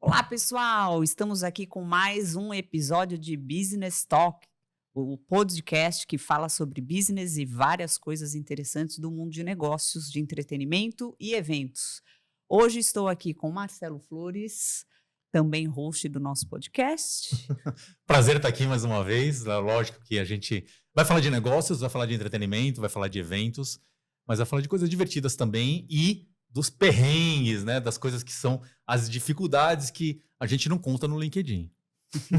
Olá, pessoal! Estamos aqui com mais um episódio de Business Talk, o podcast que fala sobre business e várias coisas interessantes do mundo de negócios, de entretenimento e eventos. Hoje estou aqui com Marcelo Flores, também host do nosso podcast. Prazer estar aqui mais uma vez. Lógico que a gente vai falar de negócios, vai falar de entretenimento, vai falar de eventos, mas vai falar de coisas divertidas também e dos perrengues, né? Das coisas que são as dificuldades que a gente não conta no LinkedIn.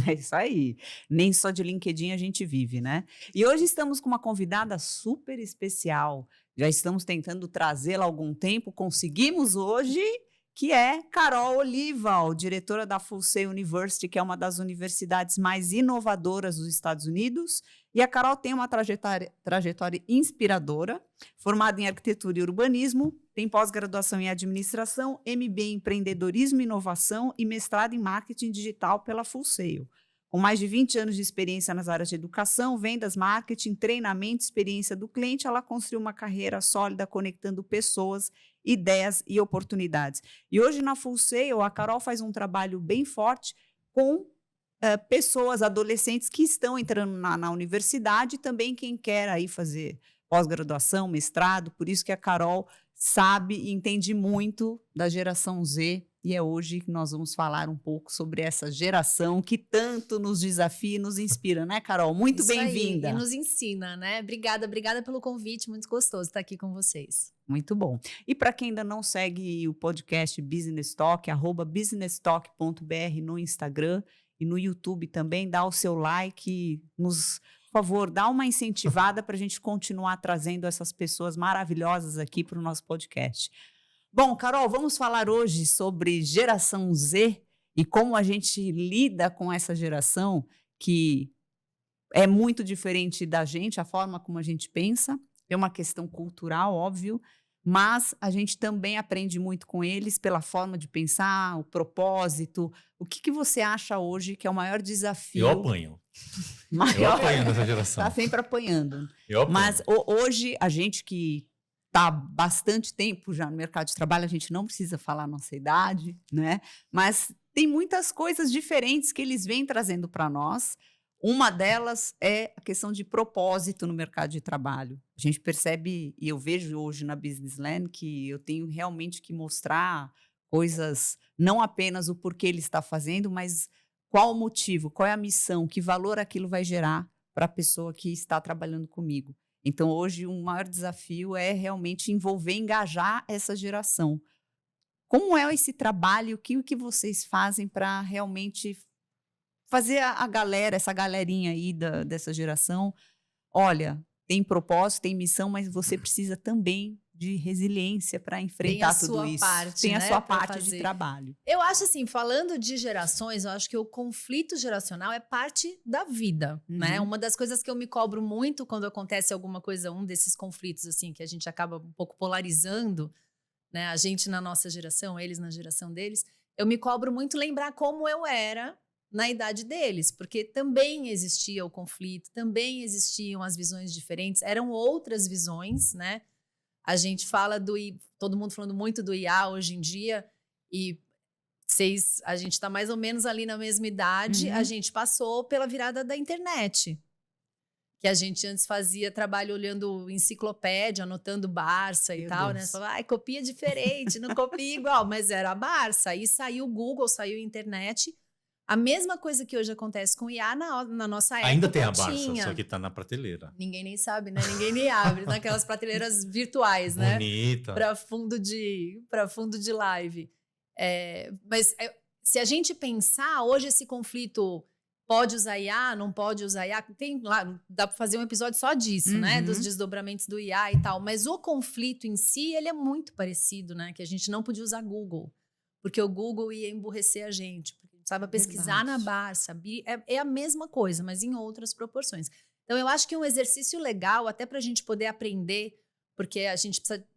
É isso aí. Nem só de LinkedIn a gente vive, né? E hoje estamos com uma convidada super especial. Já estamos tentando trazê-la há algum tempo, conseguimos hoje, que é Carol Oliva, diretora da Full Sail University, que é uma das universidades mais inovadoras dos Estados Unidos. E a Carol tem uma trajetória inspiradora, formada em arquitetura e urbanismo, tem pós-graduação em administração, MBA em empreendedorismo e inovação e mestrado em marketing digital pela Full Sail. Com mais de 20 anos de experiência nas áreas de educação, vendas, marketing, treinamento, experiência do cliente, ela construiu uma carreira sólida conectando pessoas, ideias e oportunidades. E hoje na Full Sail, a Carol faz um trabalho bem forte com pessoas, adolescentes que estão entrando na universidade e também quem quer aí fazer pós-graduação, mestrado. Por isso que a Carol sabe e entende muito da geração Z. E é hoje que nós vamos falar um pouco sobre essa geração que tanto nos desafia e nos inspira, né, Carol? Muito bem-vinda. E nos ensina, né? Obrigada pelo convite, muito gostoso estar aqui com vocês. Muito bom. E para quem ainda não segue o podcast Business Talk, @businesstalk.br no Instagram e no YouTube também, dá o seu like, por favor, dá uma incentivada para a gente continuar trazendo essas pessoas maravilhosas aqui para o nosso podcast. Bom, Carol, vamos falar hoje sobre geração Z e como a gente lida com essa geração que é muito diferente da gente, a forma como a gente pensa. É uma questão cultural, óbvio, mas a gente também aprende muito com eles pela forma de pensar, o propósito. O que você acha hoje que é o maior desafio? Eu apanho. Eu apanho nessa geração. Está sempre apanhando. Eu apanho. Mas hoje, a gente que está há bastante tempo já no mercado de trabalho, a gente não precisa falar a nossa idade, né? Mas tem muitas coisas diferentes que eles vêm trazendo para nós. Uma delas é a questão de propósito no mercado de trabalho. A gente percebe, e eu vejo hoje na Business Land, que eu tenho realmente que mostrar coisas, não apenas o porquê ele está fazendo, mas qual o motivo, qual é a missão, que valor aquilo vai gerar para a pessoa que está trabalhando comigo. Então, hoje, o maior desafio é realmente envolver, engajar essa geração. Como é esse trabalho? O que vocês fazem para realmente fazer a galera, essa galerinha aí dessa geração? Olha, tem propósito, tem missão, mas você precisa também de resiliência para enfrentar tudo isso. Tem a sua parte de trabalho. Eu acho assim, falando de gerações, eu acho que o conflito geracional é parte da vida, né? Uma das coisas que eu me cobro muito quando acontece alguma coisa, um desses conflitos assim, que a gente acaba um pouco polarizando, né? A gente na nossa geração, eles na geração deles, eu me cobro muito lembrar como eu era na idade deles, porque também existia o conflito, também existiam as visões diferentes, eram outras visões, né? A gente fala todo mundo falando muito do IA hoje em dia, e a gente está mais ou menos ali na mesma idade, a gente passou pela virada da internet, que a gente antes fazia trabalho olhando enciclopédia, anotando Barça e tal, né? Você falava, copia diferente, não copia igual, mas era a Barça. Aí saiu o Google, saiu a internet. A mesma coisa que hoje acontece com o IA na nossa época. Ainda tem a Barça, só que tá na prateleira. Ninguém nem sabe, né? Ninguém nem abre, naquelas prateleiras virtuais, né? Bonita. Para fundo de live. Mas se a gente pensar, hoje esse conflito pode usar IA, não pode usar IA, tem lá, dá para fazer um episódio só disso, né? Dos desdobramentos do IA e tal. Mas o conflito em si, ele é muito parecido, né? Que a gente não podia usar Google, porque o Google ia emburrecer a gente. Precisava pesquisar na Barça. É a mesma coisa, mas em outras proporções. Então, eu acho que um exercício legal, até para a gente poder aprender, porque a gente precisa...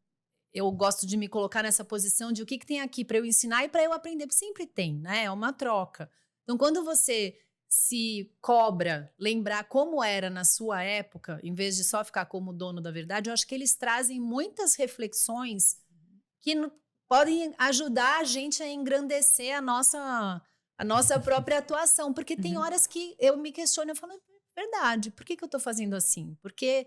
Eu gosto de me colocar nessa posição de o que tem aqui para eu ensinar e para eu aprender, porque sempre tem, né? É uma troca. Então, quando você se cobra lembrar como era na sua época, em vez de só ficar como dono da verdade, eu acho que eles trazem muitas reflexões que podem ajudar a gente a engrandecer a nossa própria atuação. Porque tem horas que eu me questiono, eu falo, verdade, por que eu estou fazendo assim? Porque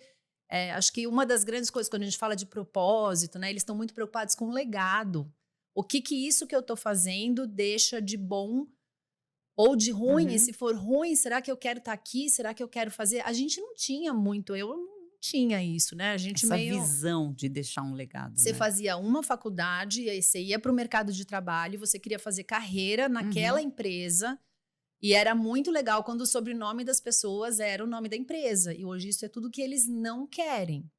acho que uma das grandes coisas, quando a gente fala de propósito, né, eles estão muito preocupados com o legado. O que isso que eu estou fazendo deixa de bom ou de ruim, e se for ruim, será que eu quero estar aqui? Será que eu quero fazer? A gente não tinha muito, eu não tinha isso, né? A gente Essa visão de deixar um legado. Você né? fazia uma faculdade, e aí você ia para o mercado de trabalho, você queria fazer carreira naquela empresa, e era muito legal quando o sobrenome das pessoas era o nome da empresa. E hoje isso é tudo que eles não querem.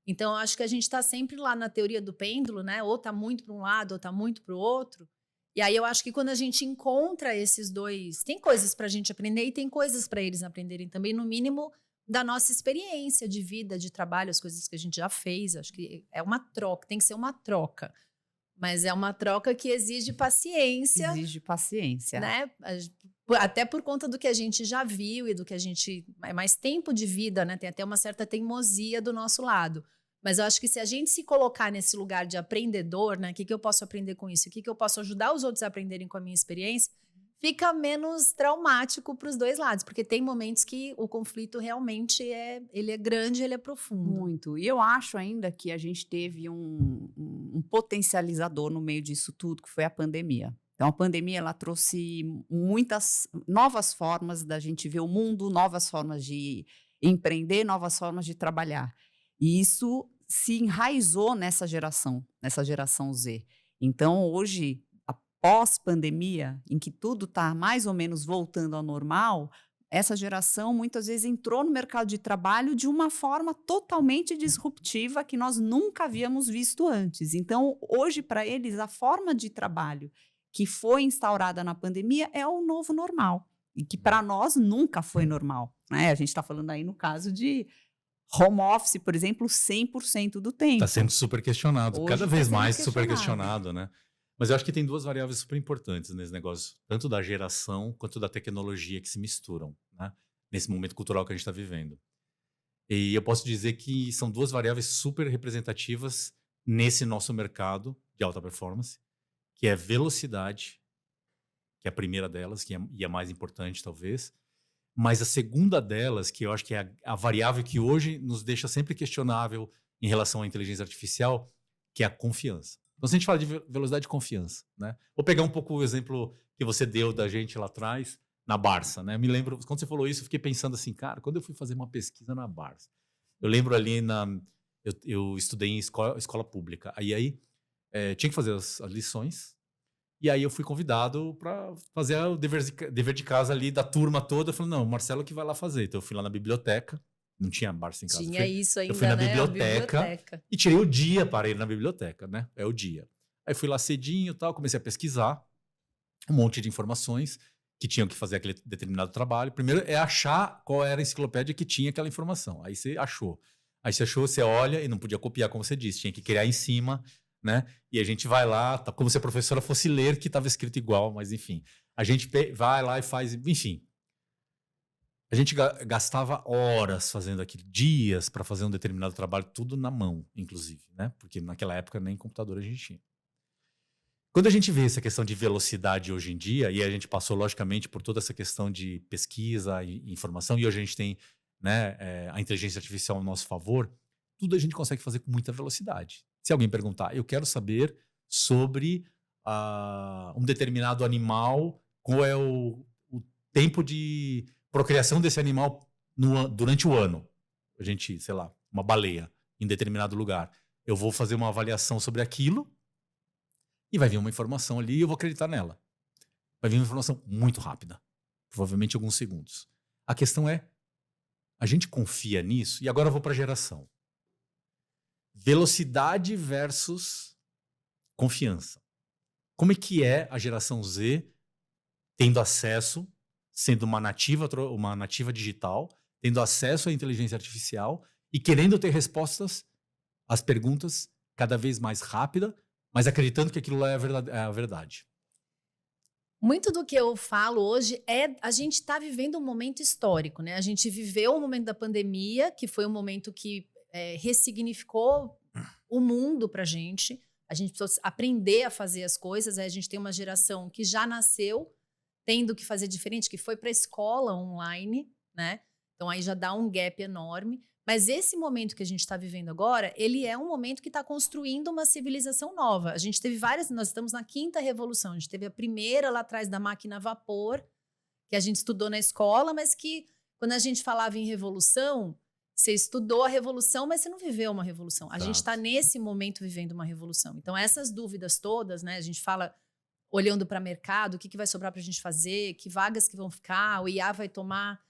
Então, eu acho que a gente está sempre lá na teoria do pêndulo, né? Ou está muito para um lado, ou está muito para o outro. E aí eu acho que quando a gente encontra esses dois, tem coisas para a gente aprender e tem coisas para eles aprenderem também, no mínimo da nossa experiência de vida, de trabalho, as coisas que a gente já fez. Acho que é uma troca, tem que ser uma troca. Mas é uma troca que exige paciência. Exige paciência. Né? Até por conta do que a gente já viu e do que a gente... É mais tempo de vida, né? Tem até uma certa teimosia do nosso lado. Mas eu acho que se a gente se colocar nesse lugar de aprendedor, né? O que eu posso aprender com isso? O que eu posso ajudar os outros a aprenderem com a minha experiência? Fica menos traumático para os dois lados. Porque tem momentos que o conflito realmente ele é grande, ele é profundo. Muito. E eu acho ainda que a gente teve um potencializador no meio disso tudo, que foi a pandemia. Então, a pandemia ela trouxe muitas novas formas da gente ver o mundo, novas formas de empreender, novas formas de trabalhar. E isso se enraizou nessa geração Z. Então, hoje, após pandemia, em que tudo está mais ou menos voltando ao normal, essa geração muitas vezes entrou no mercado de trabalho de uma forma totalmente disruptiva que nós nunca havíamos visto antes. Então, hoje, para eles, a forma de trabalho que foi instaurada na pandemia é o novo normal. E que para nós nunca foi normal. Né? A gente está falando aí no caso de home office, por exemplo, 100% do tempo. Está sendo super questionado, Hoje cada tá vez sendo mais super questionado. questionado, né? Mas eu acho que tem duas variáveis super importantes nesse negócio, tanto da geração quanto da tecnologia que se misturam, né? Nesse momento cultural que a gente está vivendo. E eu posso dizer que são duas variáveis super representativas nesse nosso mercado de alta performance, que é velocidade, que é a primeira delas, e a mais importante talvez, mas a segunda delas, que eu acho que é a variável que hoje nos deixa sempre questionável em relação à inteligência artificial, que é a confiança. Então, se a gente fala de velocidade e confiança, né? Vou pegar um pouco o exemplo que você deu da gente lá atrás, na Barça, né? Eu me lembro, quando você falou isso, eu fiquei pensando assim, cara, quando eu fui fazer uma pesquisa na Barça, eu lembro ali eu estudei em escola pública, aí tinha que fazer as lições, e aí eu fui convidado para fazer o dever de casa ali da turma toda. Eu falei, não, o Marcelo que vai lá fazer. Então eu fui lá na biblioteca, não tinha Barça em casa. Tinha isso ainda, eu fui na né? biblioteca e tirei o dia para ir na biblioteca, né? É o dia. Aí fui lá cedinho e tal, comecei a pesquisar um monte de informações que tinham que fazer aquele determinado trabalho. Primeiro é achar qual era a enciclopédia que tinha aquela informação. Aí você achou. Aí você achou, você olha e não podia copiar, como você disse, tinha que criar em cima, né? E a gente vai lá, tá, como se a professora fosse ler que estava escrito igual, mas enfim. A gente vai lá e faz, enfim. A gente gastava horas fazendo aquilo, dias para fazer um determinado trabalho, tudo na mão, inclusive, né? Porque naquela época nem computador a gente tinha. Quando a gente vê essa questão de velocidade hoje em dia, e a gente passou, logicamente, por toda essa questão de pesquisa e informação, e hoje a gente tem, né, a inteligência artificial ao nosso favor, tudo a gente consegue fazer com muita velocidade. Se alguém perguntar, eu quero saber sobre um determinado animal, qual é o tempo de procriação desse animal durante o ano. A gente, sei lá, uma baleia em determinado lugar. Eu vou fazer uma avaliação sobre aquilo e vai vir uma informação ali e eu vou acreditar nela. Vai vir uma informação muito rápida, provavelmente alguns segundos. A questão é, a gente confia nisso? E agora eu vou para a geração. Velocidade versus confiança. Como é que é a geração Z tendo acesso, sendo uma nativa digital, tendo acesso à inteligência artificial e querendo ter respostas às perguntas cada vez mais rápida, mas acreditando que aquilo lá é a verdade? Muito do que eu falo hoje a gente está vivendo um momento histórico, né? A gente viveu o momento da pandemia, que foi um momento que ressignificou o mundo para a gente. A gente precisou aprender a fazer as coisas. A gente tem uma geração que já nasceu tendo que fazer diferente, que foi para a escola online, né? Então aí já dá um gap enorme. Mas esse momento que a gente está vivendo agora, ele é um momento que está construindo uma civilização nova. A gente teve nós estamos na 5ª revolução. A gente teve a primeira lá atrás da máquina a vapor, que a gente estudou na escola, mas que quando a gente falava em revolução, você estudou a revolução, mas você não viveu uma revolução. A gente está nesse momento vivendo uma revolução. Então essas dúvidas todas, né? A gente fala olhando para o mercado, o que vai sobrar para a gente fazer, que vagas que vão ficar, o IA vai tomar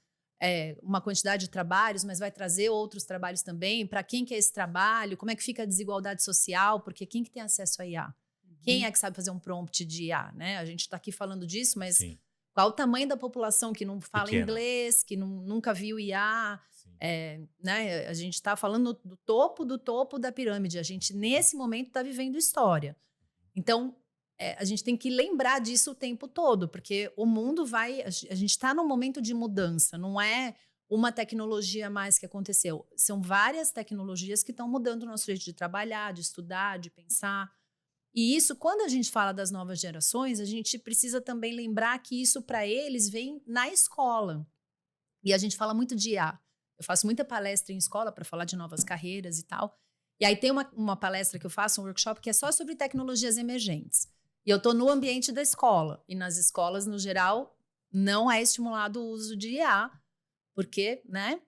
uma quantidade de trabalhos, mas vai trazer outros trabalhos também. Para quem que é esse trabalho? Como é que fica a desigualdade social? Porque quem que tem acesso a IA? Quem é que sabe fazer um prompt de IA? Né? A gente está aqui falando disso, mas qual o tamanho da população que não fala inglês, que nunca viu IA? Né? A gente está falando do topo da pirâmide. A gente, nesse momento, está vivendo história. Então, a gente tem que lembrar disso o tempo todo, porque o mundo a gente está num momento de mudança, não é uma tecnologia a mais que aconteceu. São várias tecnologias que estão mudando o nosso jeito de trabalhar, de estudar, de pensar. E isso, quando a gente fala das novas gerações, a gente precisa também lembrar que isso, para eles, vem na escola. E a gente fala muito de IA. Eu faço muita palestra em escola para falar de novas carreiras e tal. E aí tem uma palestra que eu faço, um workshop, que é só sobre tecnologias emergentes. E eu estou no ambiente da escola. E nas escolas, no geral, não é estimulado o uso de IA. Porque, né?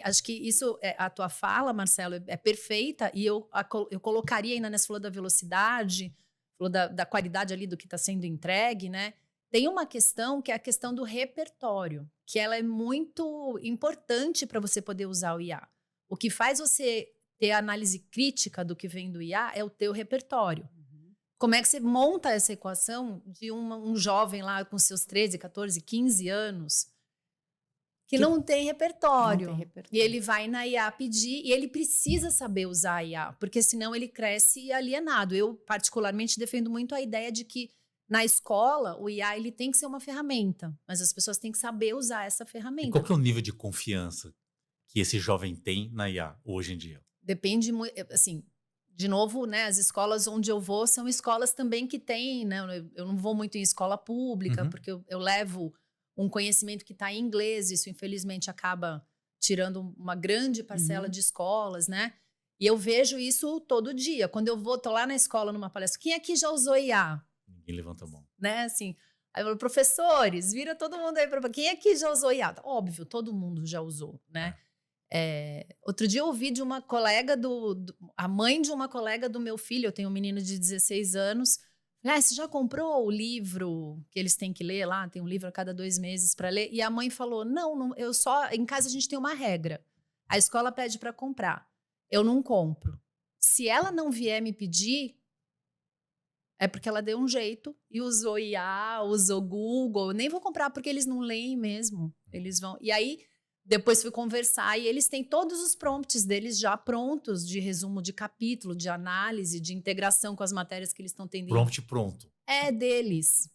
Acho que isso, a tua fala, Marcelo, é perfeita. E eu colocaria ainda nessa falou da velocidade, falou da qualidade ali do que está sendo entregue, né? Tem uma questão que é a questão do repertório, que ela é muito importante para você poder usar o IA. O que faz você ter a análise crítica do que vem do IA é o teu repertório. Como é que você monta essa equação de um jovem lá com seus 13, 14, 15 anos que não tem repertório. E ele vai na IA pedir e ele precisa saber usar a IA, porque senão ele cresce alienado. Eu, particularmente, defendo muito a ideia de que na escola o IA ele tem que ser uma ferramenta, mas as pessoas têm que saber usar essa ferramenta. E qual que é o nível de confiança que esse jovem tem na IA hoje em dia? Depende muito, assim... De novo, né, as escolas onde eu vou são escolas também que têm, né, eu não vou muito em escola pública, porque eu levo um conhecimento que está em inglês, isso infelizmente acaba tirando uma grande parcela de escolas, né? E eu vejo isso todo dia. Quando eu tô lá na escola numa palestra, quem aqui já usou IA? Ninguém levanta a mão. Né, assim, aí eu falo, professores, vira todo mundo aí para quem aqui já usou IA? Óbvio, todo mundo já usou, né? Outro dia eu ouvi de uma colega a mãe de uma colega do meu filho, eu tenho um menino de 16 anos, você já comprou o livro que eles têm que ler lá? Tem um livro a cada 2 meses para ler. E a mãe falou, não, em casa a gente tem uma regra, a escola pede para comprar, eu não compro. Se ela não vier me pedir, é porque ela deu um jeito e usou IA, usou Google, eu nem vou comprar porque eles não leem mesmo, eles vão... E aí... Depois fui conversar e eles têm todos os prompts deles já prontos de resumo de capítulo, de análise, de integração com as matérias que eles estão tendo. Prompt pronto. É deles.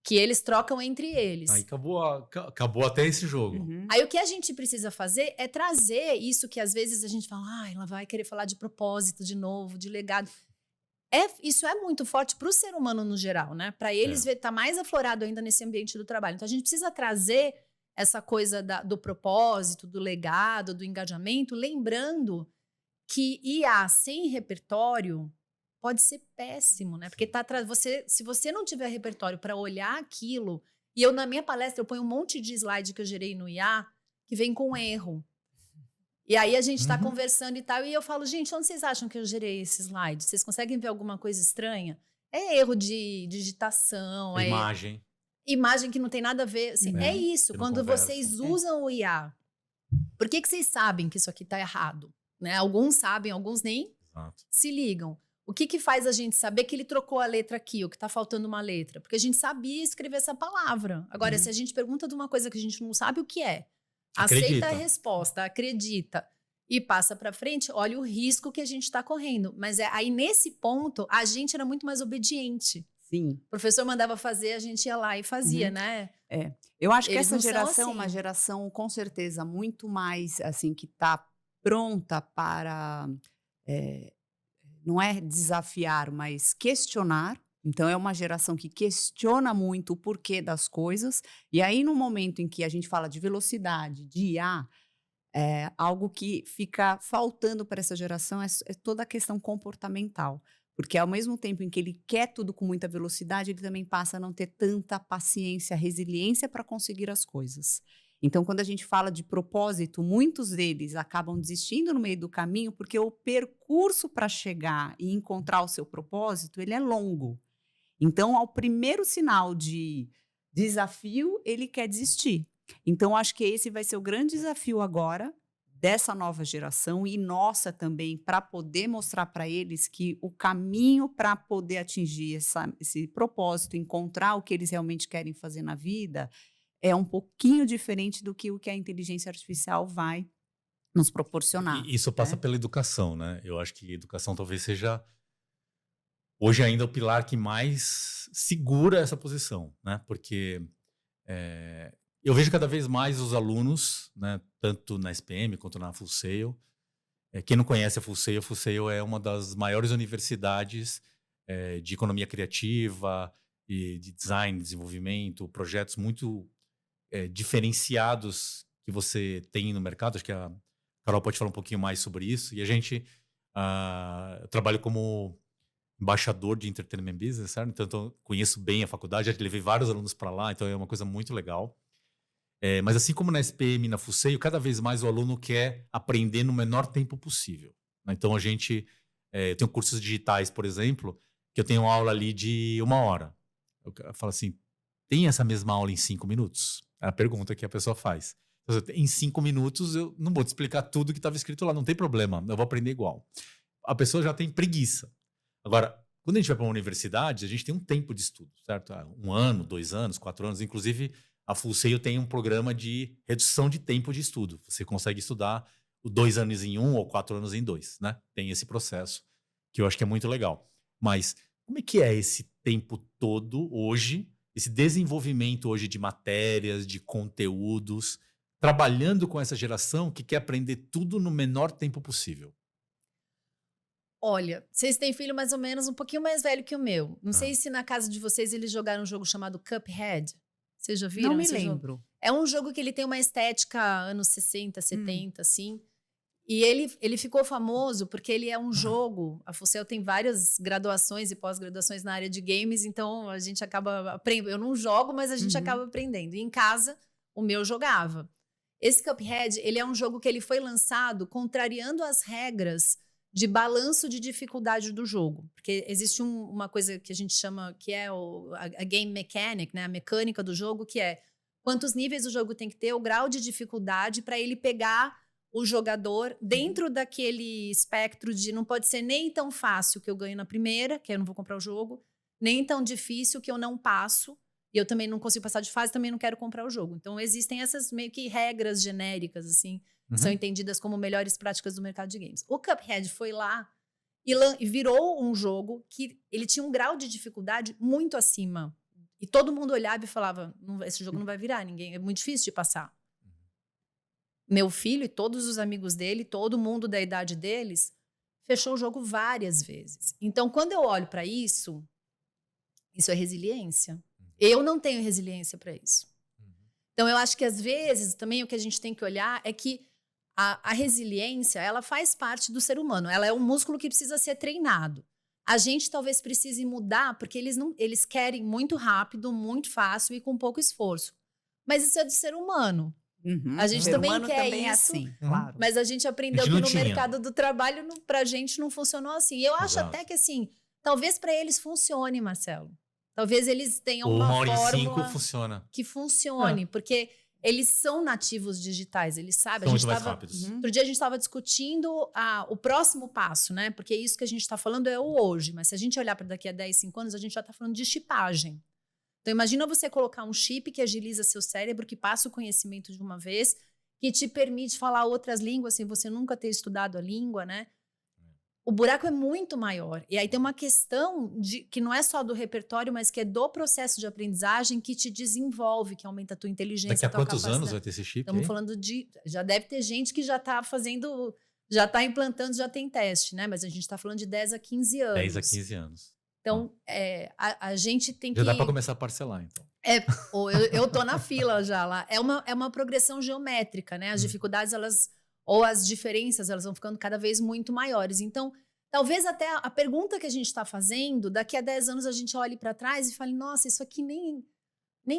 Que eles trocam entre eles. Aí acabou até esse jogo. Aí o que a gente precisa fazer é trazer isso que às vezes a gente fala, ela vai querer falar de propósito de novo, de legado. Isso é muito forte para o ser humano no geral, né? Para eles tá mais aflorado ainda nesse ambiente do trabalho. Então a gente precisa trazer essa coisa do propósito, do legado, do engajamento, lembrando que IA sem repertório pode ser péssimo, né? Porque se você não tiver repertório para olhar aquilo, e na minha palestra eu ponho um monte de slide que eu gerei no IA que vem com erro. E aí a gente está conversando e tal, e eu falo, gente, onde vocês acham que eu gerei esse slide? Vocês conseguem ver alguma coisa estranha? É erro de digitação, imagem que não tem nada a ver. Assim, é isso, quando vocês usam o IA. Por que vocês sabem que isso aqui está errado? Né? Alguns sabem, alguns nem se ligam. O que faz a gente saber que ele trocou a letra aqui, ou que está faltando uma letra? Porque a gente sabia escrever essa palavra. Agora, se a gente pergunta de uma coisa que a gente não sabe o que é, aceita a resposta, acredita e passa para frente, olha o risco que a gente está correndo. Mas aí, nesse ponto, a gente era muito mais obediente. Sim. O professor mandava fazer, a gente ia lá e fazia, Uhum. né? Eu acho que Eles essa não são geração é uma assim. geração, com certeza, muito mais, assim, que está pronta para, eh, não é desafiar, mas questionar. Então é uma geração que questiona muito o porquê das coisas, e aí no momento em que a gente fala de velocidade, de IA, algo que fica faltando para essa geração é toda a questão comportamental. Porque ao mesmo tempo em que ele quer tudo com muita velocidade, ele também passa a não ter tanta paciência, resiliência para conseguir as coisas. Então, quando a gente fala de propósito, muitos deles acabam desistindo no meio do caminho, porque o percurso para chegar e encontrar o seu propósito, ele é longo. Então, ao primeiro sinal de desafio, ele quer desistir. Então, acho que esse vai ser o grande desafio agora dessa nova geração e nossa também, para poder mostrar para eles que o caminho para poder atingir esse propósito, encontrar o que eles realmente querem fazer na vida, é um pouquinho diferente do que o que a inteligência artificial vai nos proporcionar, E isso passa né? pela educação, né? Eu acho que a educação talvez seja hoje ainda o pilar que mais segura essa posição, né? Porque eu vejo cada vez mais os alunos, né, tanto na SPM quanto na Full Sail. Quem não conhece a Full Sail é uma das maiores universidades de economia criativa e de design, desenvolvimento, projetos muito diferenciados que você tem no mercado. Acho que a Carol pode falar um pouquinho mais sobre isso. E a gente eu trabalho como embaixador de Entertainment Business, certo? Então eu conheço bem a faculdade, já levei vários alunos para lá, então é uma coisa muito legal. Mas assim como na SPM e na Full Sail, cada vez mais o aluno quer aprender no menor tempo possível, né? Então a gente eu tenho cursos digitais, por exemplo, que eu tenho aula ali de 1 hora. Eu falo assim, tem essa mesma aula em 5 minutos? É a pergunta que a pessoa faz. Então, em 5 minutos eu não vou te explicar tudo que estava escrito lá, não tem problema, eu vou aprender igual. A pessoa já tem preguiça. Agora, quando a gente vai para uma universidade, a gente tem um tempo de estudo, certo? 1 ano, 2 anos, 4 anos. Inclusive, a Full Sail tem um programa de redução de tempo de estudo. Você consegue estudar 2 anos em 1 ou 4 anos em 2, né? Tem esse processo, que eu acho que é muito legal. Mas como é que é esse tempo todo hoje, esse desenvolvimento hoje de matérias, de conteúdos, trabalhando com essa geração que quer aprender tudo no menor tempo possível? Olha, vocês têm filho mais ou menos um pouquinho mais velho que o meu. Não sei Ah. se na casa de vocês eles jogaram um jogo chamado Cuphead. Vocês já Não viram me esse jogo? lembro. É um jogo que ele tem uma estética anos 60, 70, assim. E ele ficou famoso porque ele é um jogo. A Full Sail tem várias graduações e pós-graduações na área de games, então a gente acaba aprendendo. Eu não jogo, mas a gente acaba aprendendo. E em casa, o meu jogava. Esse Cuphead, ele é um jogo que ele foi lançado contrariando as regras de balanço de dificuldade do jogo. Porque existe uma coisa que a gente chama, que é a game mechanic, né? A mecânica do jogo, que é quantos níveis o jogo tem que ter, o grau de dificuldade para ele pegar o jogador dentro daquele espectro de não pode ser nem tão fácil que eu ganho na primeira, que eu não vou comprar o jogo, nem tão difícil que eu não passo, e eu também não consigo passar de fase, também não quero comprar o jogo. Então existem essas meio que regras genéricas, assim, que são entendidas como melhores práticas do mercado de games. O Cuphead foi lá e virou um jogo que ele tinha um grau de dificuldade muito acima. E todo mundo olhava e falava, esse jogo não vai virar, ninguém, é muito difícil de passar. Meu filho e todos os amigos dele, todo mundo da idade deles, fechou o jogo várias vezes. Então, quando eu olho para isso é resiliência. Eu não tenho resiliência para isso. Então, eu acho que às vezes também o que a gente tem que olhar é que a resiliência, ela faz parte do ser humano. Ela é um músculo que precisa ser treinado. A gente talvez precise mudar, porque eles querem muito rápido, muito fácil e com pouco esforço. Mas isso é do ser humano. A gente Ser também humano quer também é isso, assim, claro. mas a gente aprendeu que não no tinha. mercado do trabalho, pra gente, não funcionou assim. E eu acho Exato. até que, assim, talvez para eles funcione, Marcelo. Talvez eles tenham Ou uma 1 hora e 5 fórmula funciona. que funcione, porque eles são nativos digitais, eles sabem. São muito mais rápidos. Outro dia a gente estava discutindo o próximo passo, né? Porque isso que a gente está falando é o hoje, mas se a gente olhar para daqui a 10, 5 anos, a gente já está falando de chipagem. Então imagina você colocar um chip que agiliza seu cérebro, que passa o conhecimento de uma vez, que te permite falar outras línguas sem você nunca ter estudado a língua, né? o buraco é muito maior. E aí tem uma questão que não é só do repertório, mas que é do processo de aprendizagem que te desenvolve, que aumenta a tua inteligência, Daqui a a tua quantos capacidade. anos vai ter esse chip Estamos aí? falando já deve ter gente que já está fazendo, já está implantando, já tem teste, né? Mas a gente está falando de 10 a 15 anos. 10 a 15 anos. Então, a gente tem Já que... dá para começar a parcelar, então. Eu tô na fila já lá. É uma progressão geométrica, né? As dificuldades, ou as diferenças, elas vão ficando cada vez muito maiores. Então, talvez até a pergunta que a gente está fazendo, daqui a 10 anos a gente olhe para trás e fale, nossa, isso aqui nem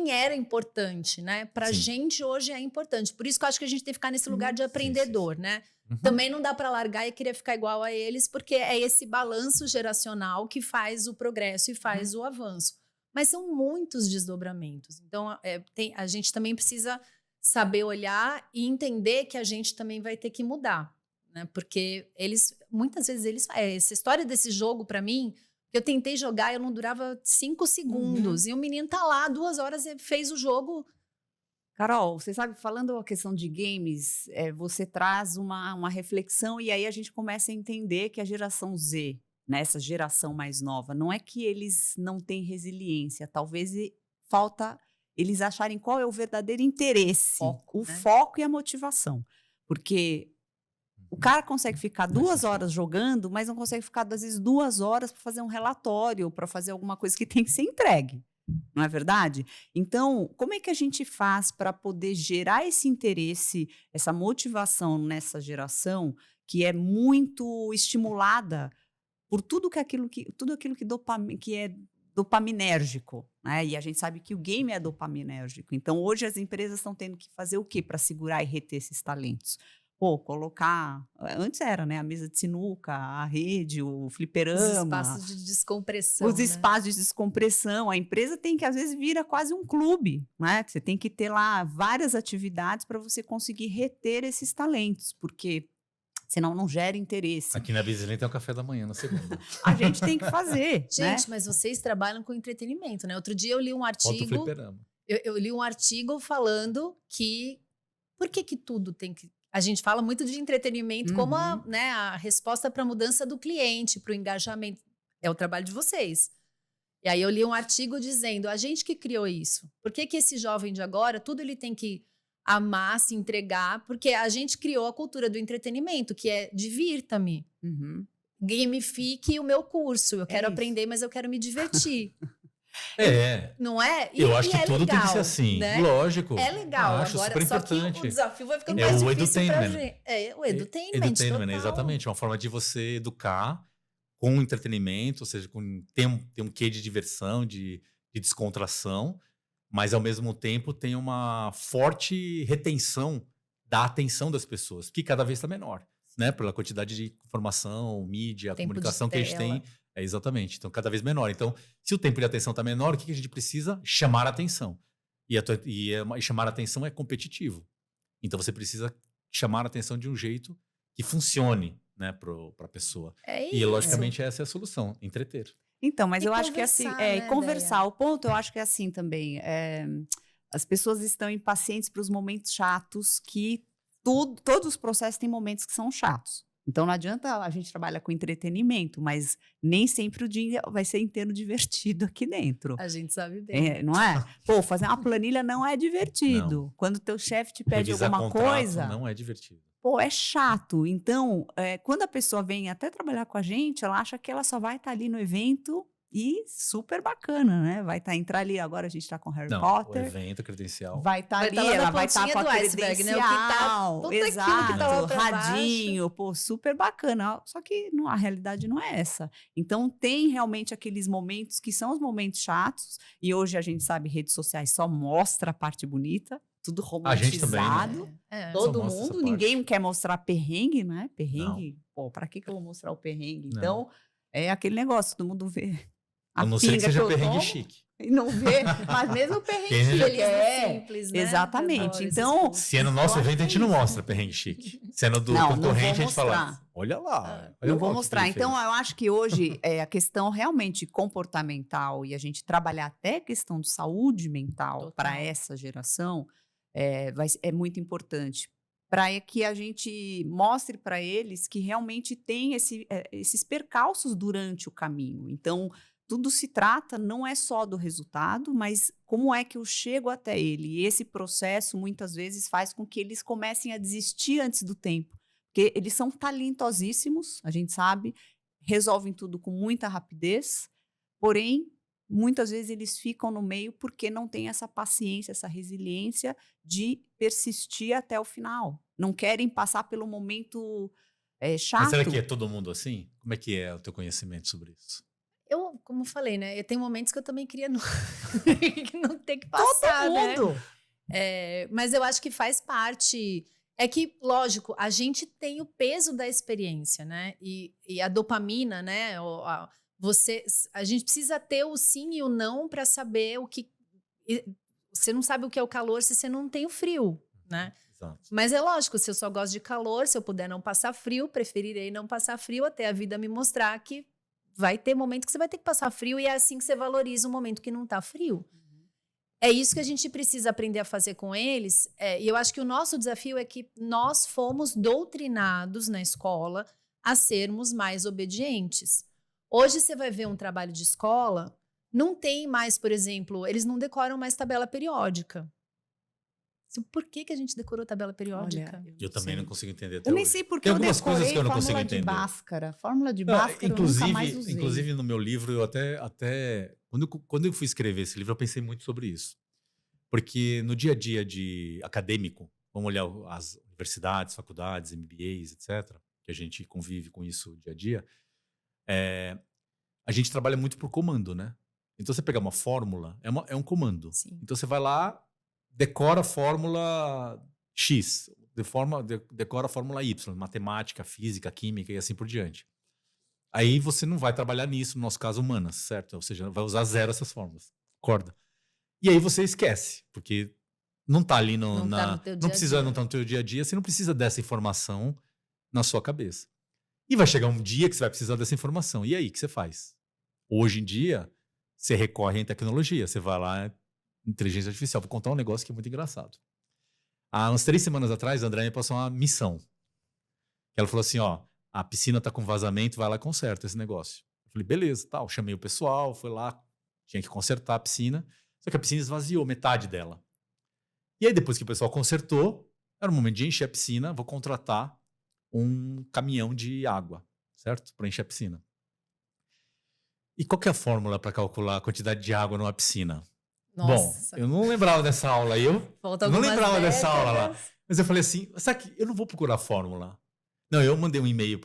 era importante, né? Pra gente hoje é importante. Por isso que eu acho que a gente tem que ficar nesse lugar de aprendedor, né? Também não dá para largar e querer ficar igual a eles, porque é esse balanço geracional que faz o progresso e faz o avanço. Mas são muitos desdobramentos. Então, a gente também precisa saber olhar e entender que a gente também vai ter que mudar, né? Porque muitas vezes essa história desse jogo, para mim, eu tentei jogar, eu não durava 5 segundos. E o menino tá lá 2 horas e fez o jogo. Carol, você sabe, falando a questão de games, você traz uma reflexão e aí a gente começa a entender que a geração Z, né, essa geração mais nova, não é que eles não têm resiliência, talvez falta eles acharem qual é o verdadeiro interesse, o foco e a motivação. Porque o cara consegue ficar 2 horas jogando, mas não consegue ficar, às vezes, 2 horas para fazer um relatório, para fazer alguma coisa que tem que ser entregue. Não é verdade? Então, como é que a gente faz para poder gerar esse interesse, essa motivação nessa geração que é muito estimulada por tudo aquilo que é dopaminérgico, né? E a gente sabe que o game é dopaminérgico. Então, hoje as empresas estão tendo que fazer o quê para segurar e reter esses talentos? Colocar... Antes era, né? A mesa de sinuca, a rede, o fliperama. Os espaços de descompressão. Os espaços de descompressão. A empresa tem que, às vezes, vira quase um clube, né? Você tem que ter lá várias atividades para você conseguir reter esses talentos, porque senão não gera interesse. Aqui na Business tem o café da manhã na segunda. A gente tem que fazer, Gente, né? mas vocês trabalham com entretenimento, né? Outro dia eu li um artigo... Falta o fliperama. Eu li um artigo falando que... Por que tudo tem que... A gente fala muito de entretenimento como a resposta para a mudança do cliente, para o engajamento. É o trabalho de vocês. E aí eu li um artigo dizendo, a gente que criou isso. Por que esse jovem de agora, tudo ele tem que amar, se entregar? Porque a gente criou a cultura do entretenimento, que é divirta-me. Gamifique o meu curso. Eu quero aprender, mas eu quero me divertir. Não é? Eu acho que tudo tem que ser assim, né? Lógico. É legal. Acho agora, super só importante. que o desafio vai ficando mais difícil pra gente. O edutainment total. Exatamente. É uma forma de você educar com entretenimento, ou seja, tem um quê de diversão, de descontração, mas ao mesmo tempo tem uma forte retenção da atenção das pessoas, que cada vez está menor, né? Pela quantidade de informação, mídia, comunicação que a gente tem. Exatamente. Então, cada vez menor. Então, se o tempo de atenção está menor, o que a gente precisa? Chamar a atenção. E chamar a atenção é competitivo. Então, você precisa chamar a atenção de um jeito que funcione, né, para a pessoa. E, logicamente, essa é a solução, entreter. Então, mas eu acho que é assim, né, conversar. Deia? O ponto, eu acho que é assim também. As pessoas estão impacientes para os momentos chatos, que todos os processos têm momentos que são chatos. Então, não adianta a gente trabalhar com entretenimento, mas nem sempre o dia vai ser inteiro divertido aqui dentro. A gente sabe bem. Não é? Fazer uma planilha não é divertido. Não. Quando o teu chefe te pede Revisar alguma contrato coisa... não é divertido. É chato. Então, quando a pessoa vem até trabalhar com a gente, ela acha que ela só vai estar ali no evento e super bacana, né? Vai entrar ali, agora a gente está com Harry Potter. O evento credencial. Vai estar ali, lá ela vai estar com a iceberg, né? O que tá, tudo exato, aquilo que tá lá pra radinho, super bacana. Só que a realidade não é essa. Então, tem realmente aqueles momentos que são os momentos chatos, e hoje a gente sabe, redes sociais só mostra a parte bonita, tudo romantizado. A gente também, né? Todo mundo, ninguém quer mostrar perrengue, né? Perrengue, pra que eu vou mostrar o perrengue? Não. Então, é aquele negócio, todo mundo vê. A não ser que seja perrengue chique. E não vê, mas mesmo o perrengue chique simples, né? Exatamente. Então, se é no nosso evento, a gente não mostra perrengue chique. Se é no do concorrente, a gente fala, olha lá. Não vou mostrar. Então, eu acho que hoje a questão realmente comportamental e a gente trabalhar até a questão de saúde mental para essa geração é muito importante. para que a gente mostre para eles que realmente tem esses percalços durante o caminho. Então, tudo se trata não é só do resultado, mas como é que eu chego até ele. E esse processo, muitas vezes, faz com que eles comecem a desistir antes do tempo. Porque eles são talentosíssimos, a gente sabe, resolvem tudo com muita rapidez, porém, muitas vezes eles ficam no meio porque não têm essa paciência, essa resiliência de persistir até o final. Não querem passar pelo momento chato. Mas será que é todo mundo assim? Como é que é o teu conhecimento sobre isso? Eu, como falei, né? Eu tenho momentos que eu também queria não, não ter que passar, Todo mundo! né? Mas eu acho que faz parte. É que, lógico, a gente tem o peso da experiência, né? E a dopamina, né? A gente precisa ter o sim e o não para saber o que. Você não sabe o que é o calor se você não tem o frio, né? Exato. Mas é lógico, se eu só gosto de calor, se eu puder não passar frio, preferirei não passar frio até a vida me mostrar que vai ter momento que você vai ter que passar frio e é assim que você valoriza o momento que não tá frio. É isso que a gente precisa aprender a fazer com eles. E eu acho que o nosso desafio é que nós fomos doutrinados na escola a sermos mais obedientes. Hoje você vai ver um trabalho de escola, não tem mais, por exemplo, eles não decoram mais tabela periódica. Por que a gente decorou tabela periódica? Olha, Eu também não consigo entender até Eu nem hoje. sei porque Tem eu algumas coisas decorei que eu não fórmula consigo de entender. Bhaskara. Fórmula de Bhaskara eu nunca mais usei. Inclusive, no meu livro, eu até quando eu fui escrever esse livro, eu pensei muito sobre isso. Porque no dia a dia de acadêmico, vamos olhar as universidades, faculdades, MBAs, etc., que a gente convive com isso dia a dia, a gente trabalha muito por comando, né? Então, você pegar uma fórmula, é um comando. Sim. Então, você vai lá, decora a fórmula X, decora a fórmula Y, matemática, física, química e assim por diante. Aí você não vai trabalhar nisso, no nosso caso, humanas, certo? Ou seja, vai usar zero essas fórmulas. Concorda? E aí você esquece, porque não tá ali Não tá no teu dia a não precisa, dia. não tá no teu dia a dia, você não precisa dessa informação na sua cabeça. E vai chegar um dia que você vai precisar dessa informação. E aí, o que você faz? Hoje em dia, você recorre em tecnologia. Você vai lá, inteligência artificial. Vou contar um negócio que é muito engraçado. Há umas 3 semanas atrás, a Andréia me passou uma missão. Ela falou assim, ó, a piscina tá com vazamento, vai lá e conserta esse negócio. Eu falei, beleza, tal. Chamei o pessoal, fui lá, tinha que consertar a piscina. Só que a piscina esvaziou, metade dela. E aí, depois que o pessoal consertou, era o momento de encher a piscina, vou contratar um caminhão de água, certo? Para encher a piscina. E qual que é a fórmula para calcular a quantidade de água numa piscina? Nossa. Bom, eu não lembrava dessa aula. Falta Eu não algumas lembrava dessa aula lá. décadas. Mas eu falei assim, sabe que eu não vou procurar a fórmula. Não, eu mandei um e-mail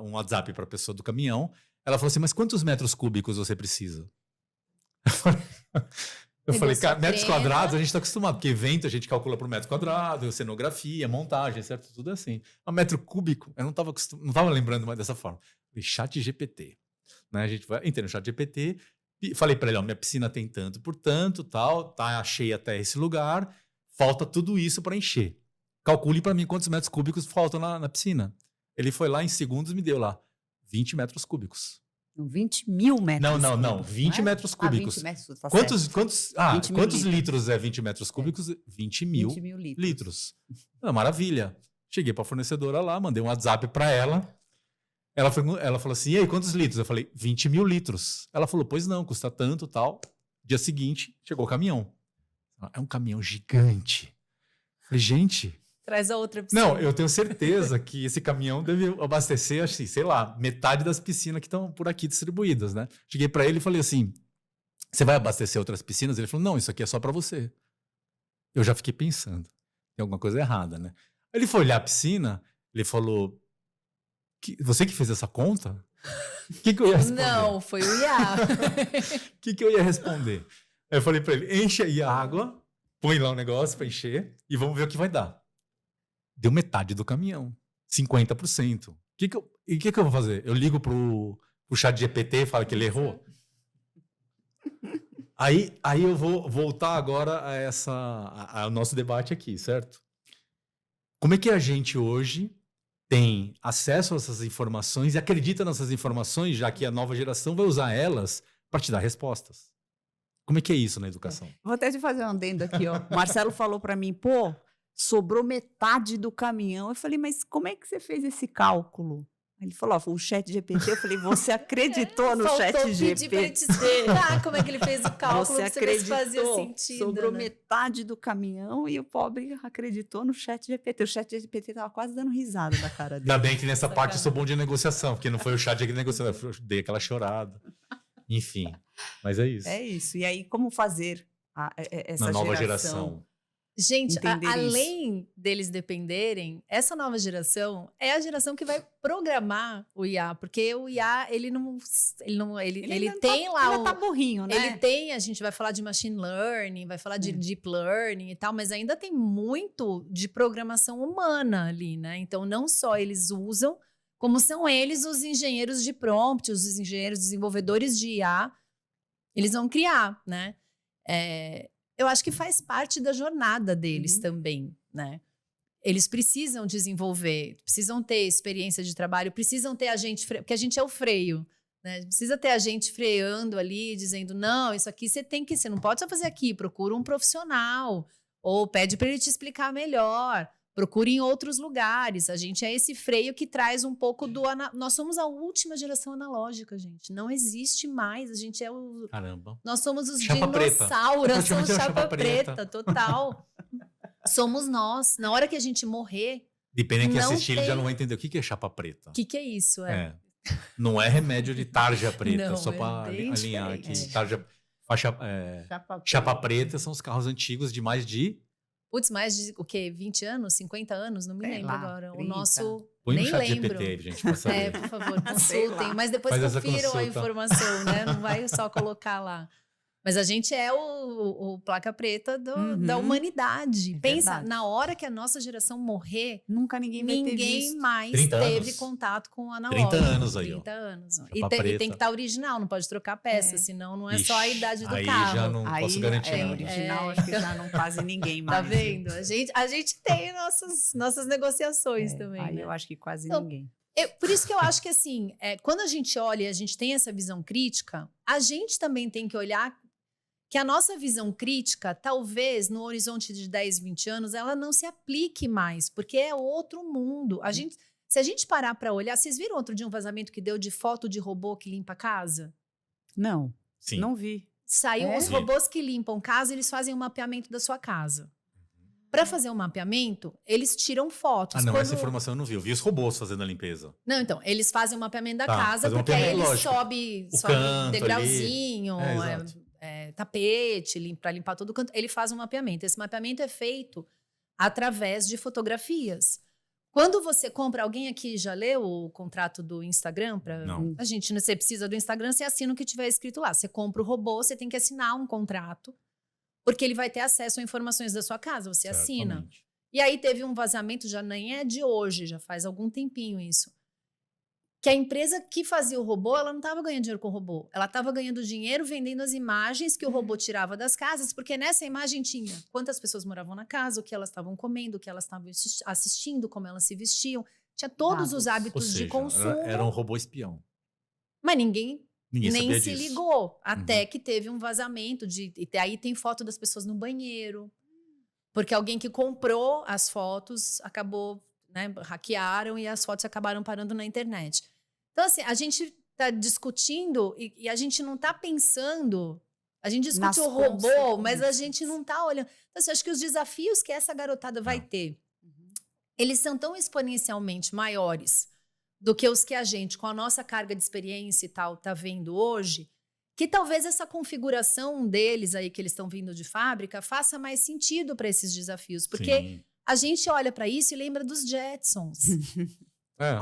um WhatsApp para a pessoa do caminhão. Ela falou assim, mas quantos metros cúbicos você precisa? Eu falei, cara, metros quadrados a gente está acostumado, porque evento a gente calcula por metro quadrado, cenografia, montagem, certo? Tudo assim. A metro cúbico, eu não estava lembrando mais dessa forma. Falei, chat GPT. Né? A gente entrei no chat GPT, falei para ele, ó, minha piscina tem tanto por tanto, tal, tá cheia até esse lugar, falta tudo isso para encher. Calcule para mim quantos metros cúbicos faltam na piscina. Ele foi lá em segundos e me deu lá 20 metros cúbicos. 20 mil metros Não, cúbicos, 20 não é? metros cúbicos. 20 metros, tá Quantos 20 mil quantos litros. litros é 20 metros cúbicos? 20 mil 20 mil litros. litros. Maravilha. Cheguei para a fornecedora lá, mandei um WhatsApp para ela. Ela falou assim, e aí, quantos litros? Eu falei, 20 mil litros. Ela falou, pois não, custa tanto, tal. Dia seguinte, chegou o caminhão. É um caminhão gigante. Eu falei, gente... Traz a outra piscina. Não, eu tenho certeza que esse caminhão deve abastecer, assim, sei lá, metade das piscinas que estão por aqui distribuídas, né? Cheguei para ele e falei assim, você vai abastecer outras piscinas? Ele falou, não, isso aqui é só para você. Eu já fiquei pensando, tem alguma coisa errada, né? Ele foi olhar a piscina, ele falou, você que fez essa conta? O que eu ia responder? Não, foi o Iá. O que eu ia responder? Aí eu falei para ele, enche aí a água, põe lá um negócio para encher e vamos ver o que vai dar. Deu metade do caminhão, 50%. O que eu vou fazer? Eu ligo pro chat GPT e falo que ele errou? Aí eu vou voltar agora ao nosso debate aqui, certo? Como é que a gente hoje tem acesso a essas informações e acredita nessas informações, já que a nova geração vai usar elas para te dar respostas? Como é que é isso na educação? Vou até te fazer um adendo aqui, ó. O Marcelo falou para mim, pô, sobrou metade do caminhão. Eu falei, mas como é que você fez esse cálculo? Ele falou, ó, foi o ChatGPT. Eu falei, você acreditou no pedir pra ele ChatGPT? te explicar como é que ele fez o cálculo, Você pra você ver se fazia acreditou? sentido, Sobrou né? metade do caminhão e o pobre acreditou no ChatGPT. O ChatGPT tava quase dando risada da cara dele. Ainda bem que nessa parte eu Sacanagem. sou bom de negociação, porque não foi o chat de negociação, eu dei aquela chorada. Enfim, mas é isso. É isso. E aí, como fazer essa Na nova geração? geração. Gente, Entender além deles dependerem, essa nova geração é a geração que vai programar o IA, porque o IA, ele ainda tem tá, lá ainda tá burrinho, né? ele tem, a gente vai falar de machine learning, vai falar de deep learning e tal, mas ainda tem muito de programação humana ali, né? Então, não só eles usam, como são eles os engenheiros de prompt, os engenheiros desenvolvedores de IA, eles vão criar, né? Eu acho que faz parte da jornada deles também, né? Eles precisam desenvolver, precisam ter experiência de trabalho, precisam ter a gente, porque a gente é o freio, né? Precisa ter a gente freando ali, dizendo, não, isso aqui você não pode só fazer aqui, procura um profissional, ou pede para ele te explicar melhor, procure em outros lugares. A gente é esse freio que traz um pouco do... Nós somos a última geração analógica, gente. Não existe mais, a gente é o... Caramba. Nós somos os Chapa preta. dinossauros, nós somos Praticamente uma chapa chapa preta. preta, total. Somos nós. Na hora que a gente morrer, Dependendo de quem Não assistir, ele já tem- não vai entender o que é chapa preta. o que é isso? É. Não é remédio de tarja preta, Não, só é para bem alinhar diferente. aqui. Tarja, faixa, chapa preta são os carros antigos de mais de... Putz, mais de o quê? 20 anos? 50 anos? Não me Sei lembro lá, agora. 30. O nosso... Põe no nem chat lembro. GPT, gente, pra saber. Por favor, Sei consultem. lá. Mas depois Faz essa confiram a consulta. informação, né? Não vai só colocar lá. Mas a gente é o placa preta da humanidade. É Pensa, verdade. na hora que a nossa geração morrer, Nunca ninguém vai ter ninguém visto. mais 30 teve anos. contato com o analógico. 30 anos aí, ó. 30 anos. Chapa E tem preta. que estar original, não pode trocar peça, É. senão não é só a Ixi, idade do aí carro. já não posso garantir nada. Original, É. acho que já não quase ninguém Tá mais. vendo? A gente tem nossas negociações também, Aí né? eu acho que quase Então, ninguém. Por isso que eu acho que, assim, quando a gente olha e a gente tem essa visão crítica, a gente também tem que olhar que a nossa visão crítica, talvez, no horizonte de 10, 20 anos, ela não se aplique mais, porque é outro mundo. Se a gente parar para olhar... Vocês viram outro dia um vazamento que deu de foto de robô que limpa a casa? Não, Sim. não vi. Saiu É? os robôs que limpam casa, eles fazem um mapeamento da sua casa. Para fazer o mapeamento, eles tiram fotos. Ah, não, Quando- essa informação eu não vi. Eu vi os robôs fazendo a limpeza. Não, então, eles fazem o mapeamento da Tá, casa, faz um porque aí mapeamento, eles lógico. sobe O canto degrauzinho, ali. Exato. tapete, para limpar todo o canto. Ele faz um mapeamento. Esse mapeamento é feito através de fotografias. Quando você compra, alguém aqui já leu o contrato do Instagram? Não. A gente, você precisa do Instagram, você assina o que tiver escrito lá. Você compra o robô, você tem que assinar um contrato, porque ele vai ter acesso a informações da sua casa, você assina. Certamente. E aí teve um vazamento, já nem é de hoje, já faz algum tempinho isso. Que a empresa que fazia o robô, ela não estava ganhando dinheiro com o robô. Ela estava ganhando dinheiro vendendo as imagens que o robô tirava das casas, porque nessa imagem tinha quantas pessoas moravam na casa, o que elas estavam comendo, o que elas estavam assistindo, como elas se vestiam. Tinha todos os Dados. Ou hábitos seja, de consumo. era um robô espião. Mas ninguém Ninguém nem sabia se disso. ligou. Até que teve um vazamento. E aí tem foto das pessoas no banheiro. Porque alguém que comprou as fotos acabou, né, hackearam e as fotos acabaram parando na internet. Então, assim, a gente está discutindo e a gente não está pensando. A gente discute Nas o robô, mas a consequências. gente não está olhando. Então, assim, acho que os desafios que essa garotada vai Não. ter, eles são tão exponencialmente maiores do que os que a gente, com a nossa carga de experiência e tal, tá vendo hoje, que talvez essa configuração deles aí que eles estão vindo de fábrica faça mais sentido para esses desafios, porque Sim. a gente olha para isso e lembra dos Jetsons. É.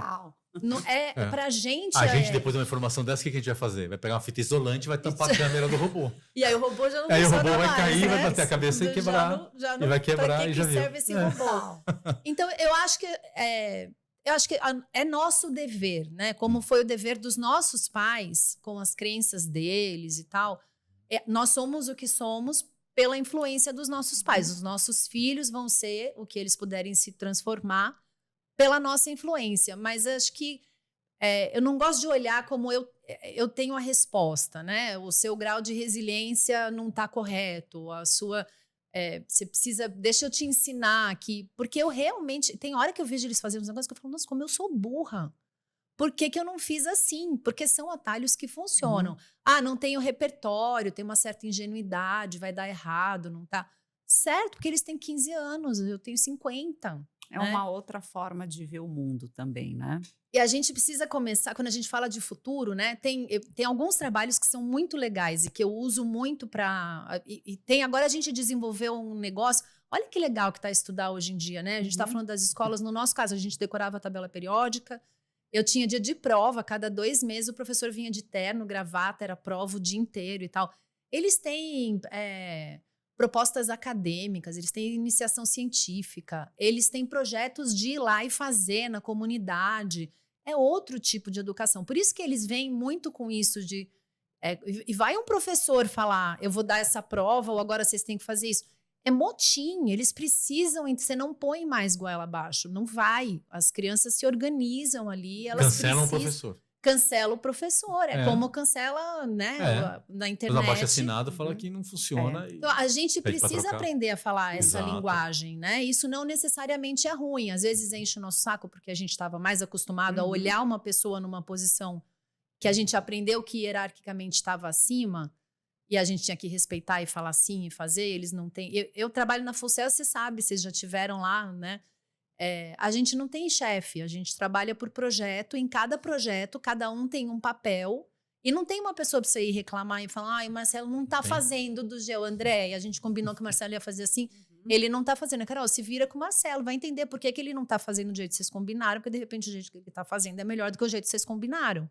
Não, É. pra gente. A gente, depois de uma informação dessa, o que a gente vai fazer? Vai pegar uma fita isolante e vai tampar a câmera do robô. E aí o robô já não Aí o funciona robô vai mais, cair, né? vai bater a cabeça e Já quebrar. não- E vai quebrar pra que e já que viu. serve esse É. robô? Então, eu acho que é nosso dever, né? Como foi o dever dos nossos pais, com as crenças deles e tal. Nós somos o que somos pela influência dos nossos pais. Os nossos filhos vão ser o que eles puderem se transformar pela nossa influência. Mas acho que eu não gosto de olhar como eu tenho a resposta, né? O seu grau de resiliência não está correto, a sua... Você precisa, deixa eu te ensinar aqui. Porque eu realmente, tem hora que eu vejo eles fazendo uns negócios que eu falo, nossa, como eu sou burra. Por que que eu não fiz assim? Porque são atalhos que funcionam. Não tem o repertório, tem uma certa ingenuidade, vai dar errado, não tá? Certo, porque eles têm 15 anos, eu tenho 50. É né? uma outra forma de ver o mundo também, né? E a gente precisa começar, quando a gente fala de futuro, né? Tem alguns trabalhos que são muito legais e que eu uso muito para. Agora a gente desenvolveu um negócio. Olha que legal que tá estudar hoje em dia, né? A gente está falando das escolas, no nosso caso, a gente decorava a tabela periódica. Eu tinha dia de prova, cada 2 meses o professor vinha de terno, gravata, era prova o dia inteiro e tal. Eles têm propostas acadêmicas, eles têm iniciação científica, eles têm projetos de ir lá e fazer na comunidade. É outro tipo de educação. Por isso que eles vêm muito com isso de... e vai um professor falar, eu vou dar essa prova ou agora vocês têm que fazer isso. É motim, eles precisam, você não põe mais goela abaixo, não vai. As crianças se organizam ali, elas Cancelam o precisam... professor. Cancela o professor, como cancela, né, na internet. Mas abaixo assinado fala que não funciona. Então, a gente pede pra precisa trocar. aprender a falar essa Exato. linguagem, né? Isso não necessariamente é ruim. Às vezes enche o nosso saco porque a gente estava mais acostumado a olhar uma pessoa numa posição que a gente aprendeu que hierarquicamente estava acima e a gente tinha que respeitar e falar sim e fazer. Eles não têm... Eu trabalho na Fulcel, você sabe, vocês já tiveram lá, né? A gente não tem chefe, a gente trabalha por projeto. Em cada projeto, cada um tem um papel. E não tem uma pessoa para você ir reclamar e falar, o Marcelo não está fazendo do Geo André. E a gente combinou que o Marcelo ia fazer assim. Ele não está fazendo. Carol, se vira com o Marcelo, vai entender por que ele não está fazendo do jeito que vocês combinaram, porque de repente o jeito que ele está fazendo é melhor do que o jeito que vocês combinaram.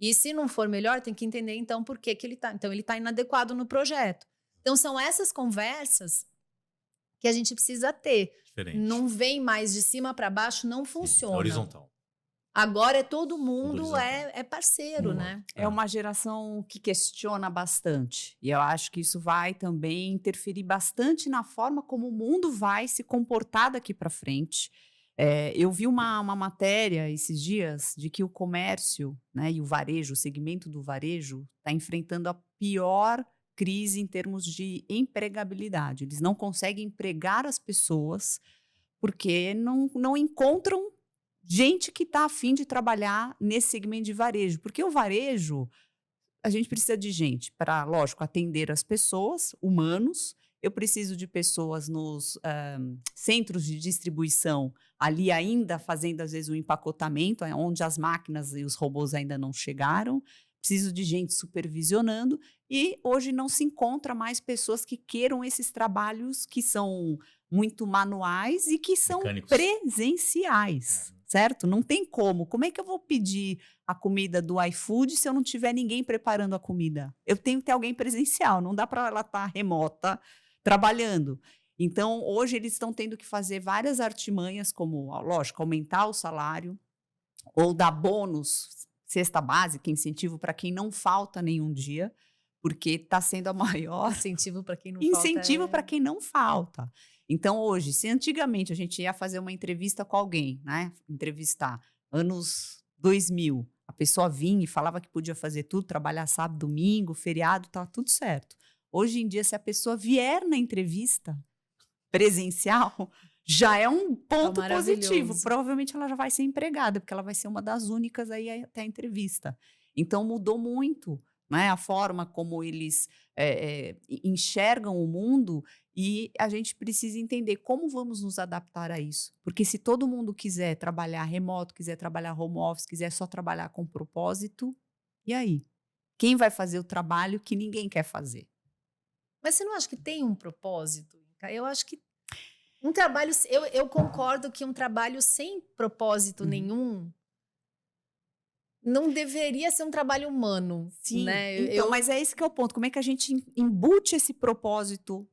E se não for melhor, tem que entender então por que ele está. Então ele está inadequado no projeto. Então são essas conversas que a gente precisa ter. Diferente. Não vem mais de cima para baixo, não Sim, funciona. é horizontal. Agora é todo mundo Horizontal. é parceiro, né? É uma geração que questiona bastante. E eu acho que isso vai também interferir bastante na forma como o mundo vai se comportar daqui para frente. Eu vi uma matéria esses dias de que o comércio, né, e o varejo, o segmento do varejo, está enfrentando a pior crise em termos de empregabilidade. Eles não conseguem empregar as pessoas porque não encontram gente que está a fim de trabalhar nesse segmento de varejo. Porque o varejo, a gente precisa de gente para, lógico, atender as pessoas, humanos. Eu preciso de pessoas nos centros de distribuição, ali ainda fazendo, às vezes, o empacotamento, onde as máquinas e os robôs ainda não chegaram. Preciso de gente supervisionando. E hoje não se encontra mais pessoas que queiram esses trabalhos que são muito manuais e que são Mecânicos. presenciais, certo? Não tem como. Como é que eu vou pedir a comida do iFood se eu não tiver ninguém preparando a comida? Eu tenho que ter alguém presencial, não dá para ela estar remota trabalhando. Então, hoje eles estão tendo que fazer várias artimanhas, como, lógico, aumentar o salário ou dar bônus, cesta básica, incentivo para quem não falta nenhum dia, porque está sendo a maior... Incentivo para quem não Incentivo falta. para quem não falta. Então, hoje, se antigamente a gente ia fazer uma entrevista com alguém, né? Entrevistar, anos 2000, a pessoa vinha e falava que podia fazer tudo, trabalhar sábado, domingo, feriado, tá tudo certo. Hoje em dia, se a pessoa vier na entrevista presencial, já é um ponto positivo. Provavelmente ela já vai ser empregada, porque ela vai ser uma das únicas aí até a entrevista. Então, mudou muito, né, a forma como eles enxergam o mundo, e a gente precisa entender como vamos nos adaptar a isso. Porque se todo mundo quiser trabalhar remoto, quiser trabalhar home office, quiser só trabalhar com propósito, e aí? Quem vai fazer o trabalho que ninguém quer fazer? Mas você não acha que tem um propósito? Eu acho que um trabalho... Eu concordo que um trabalho sem propósito nenhum não deveria ser um trabalho humano. Sim, né? então, mas é esse que é o ponto. Como é que a gente embute esse propósito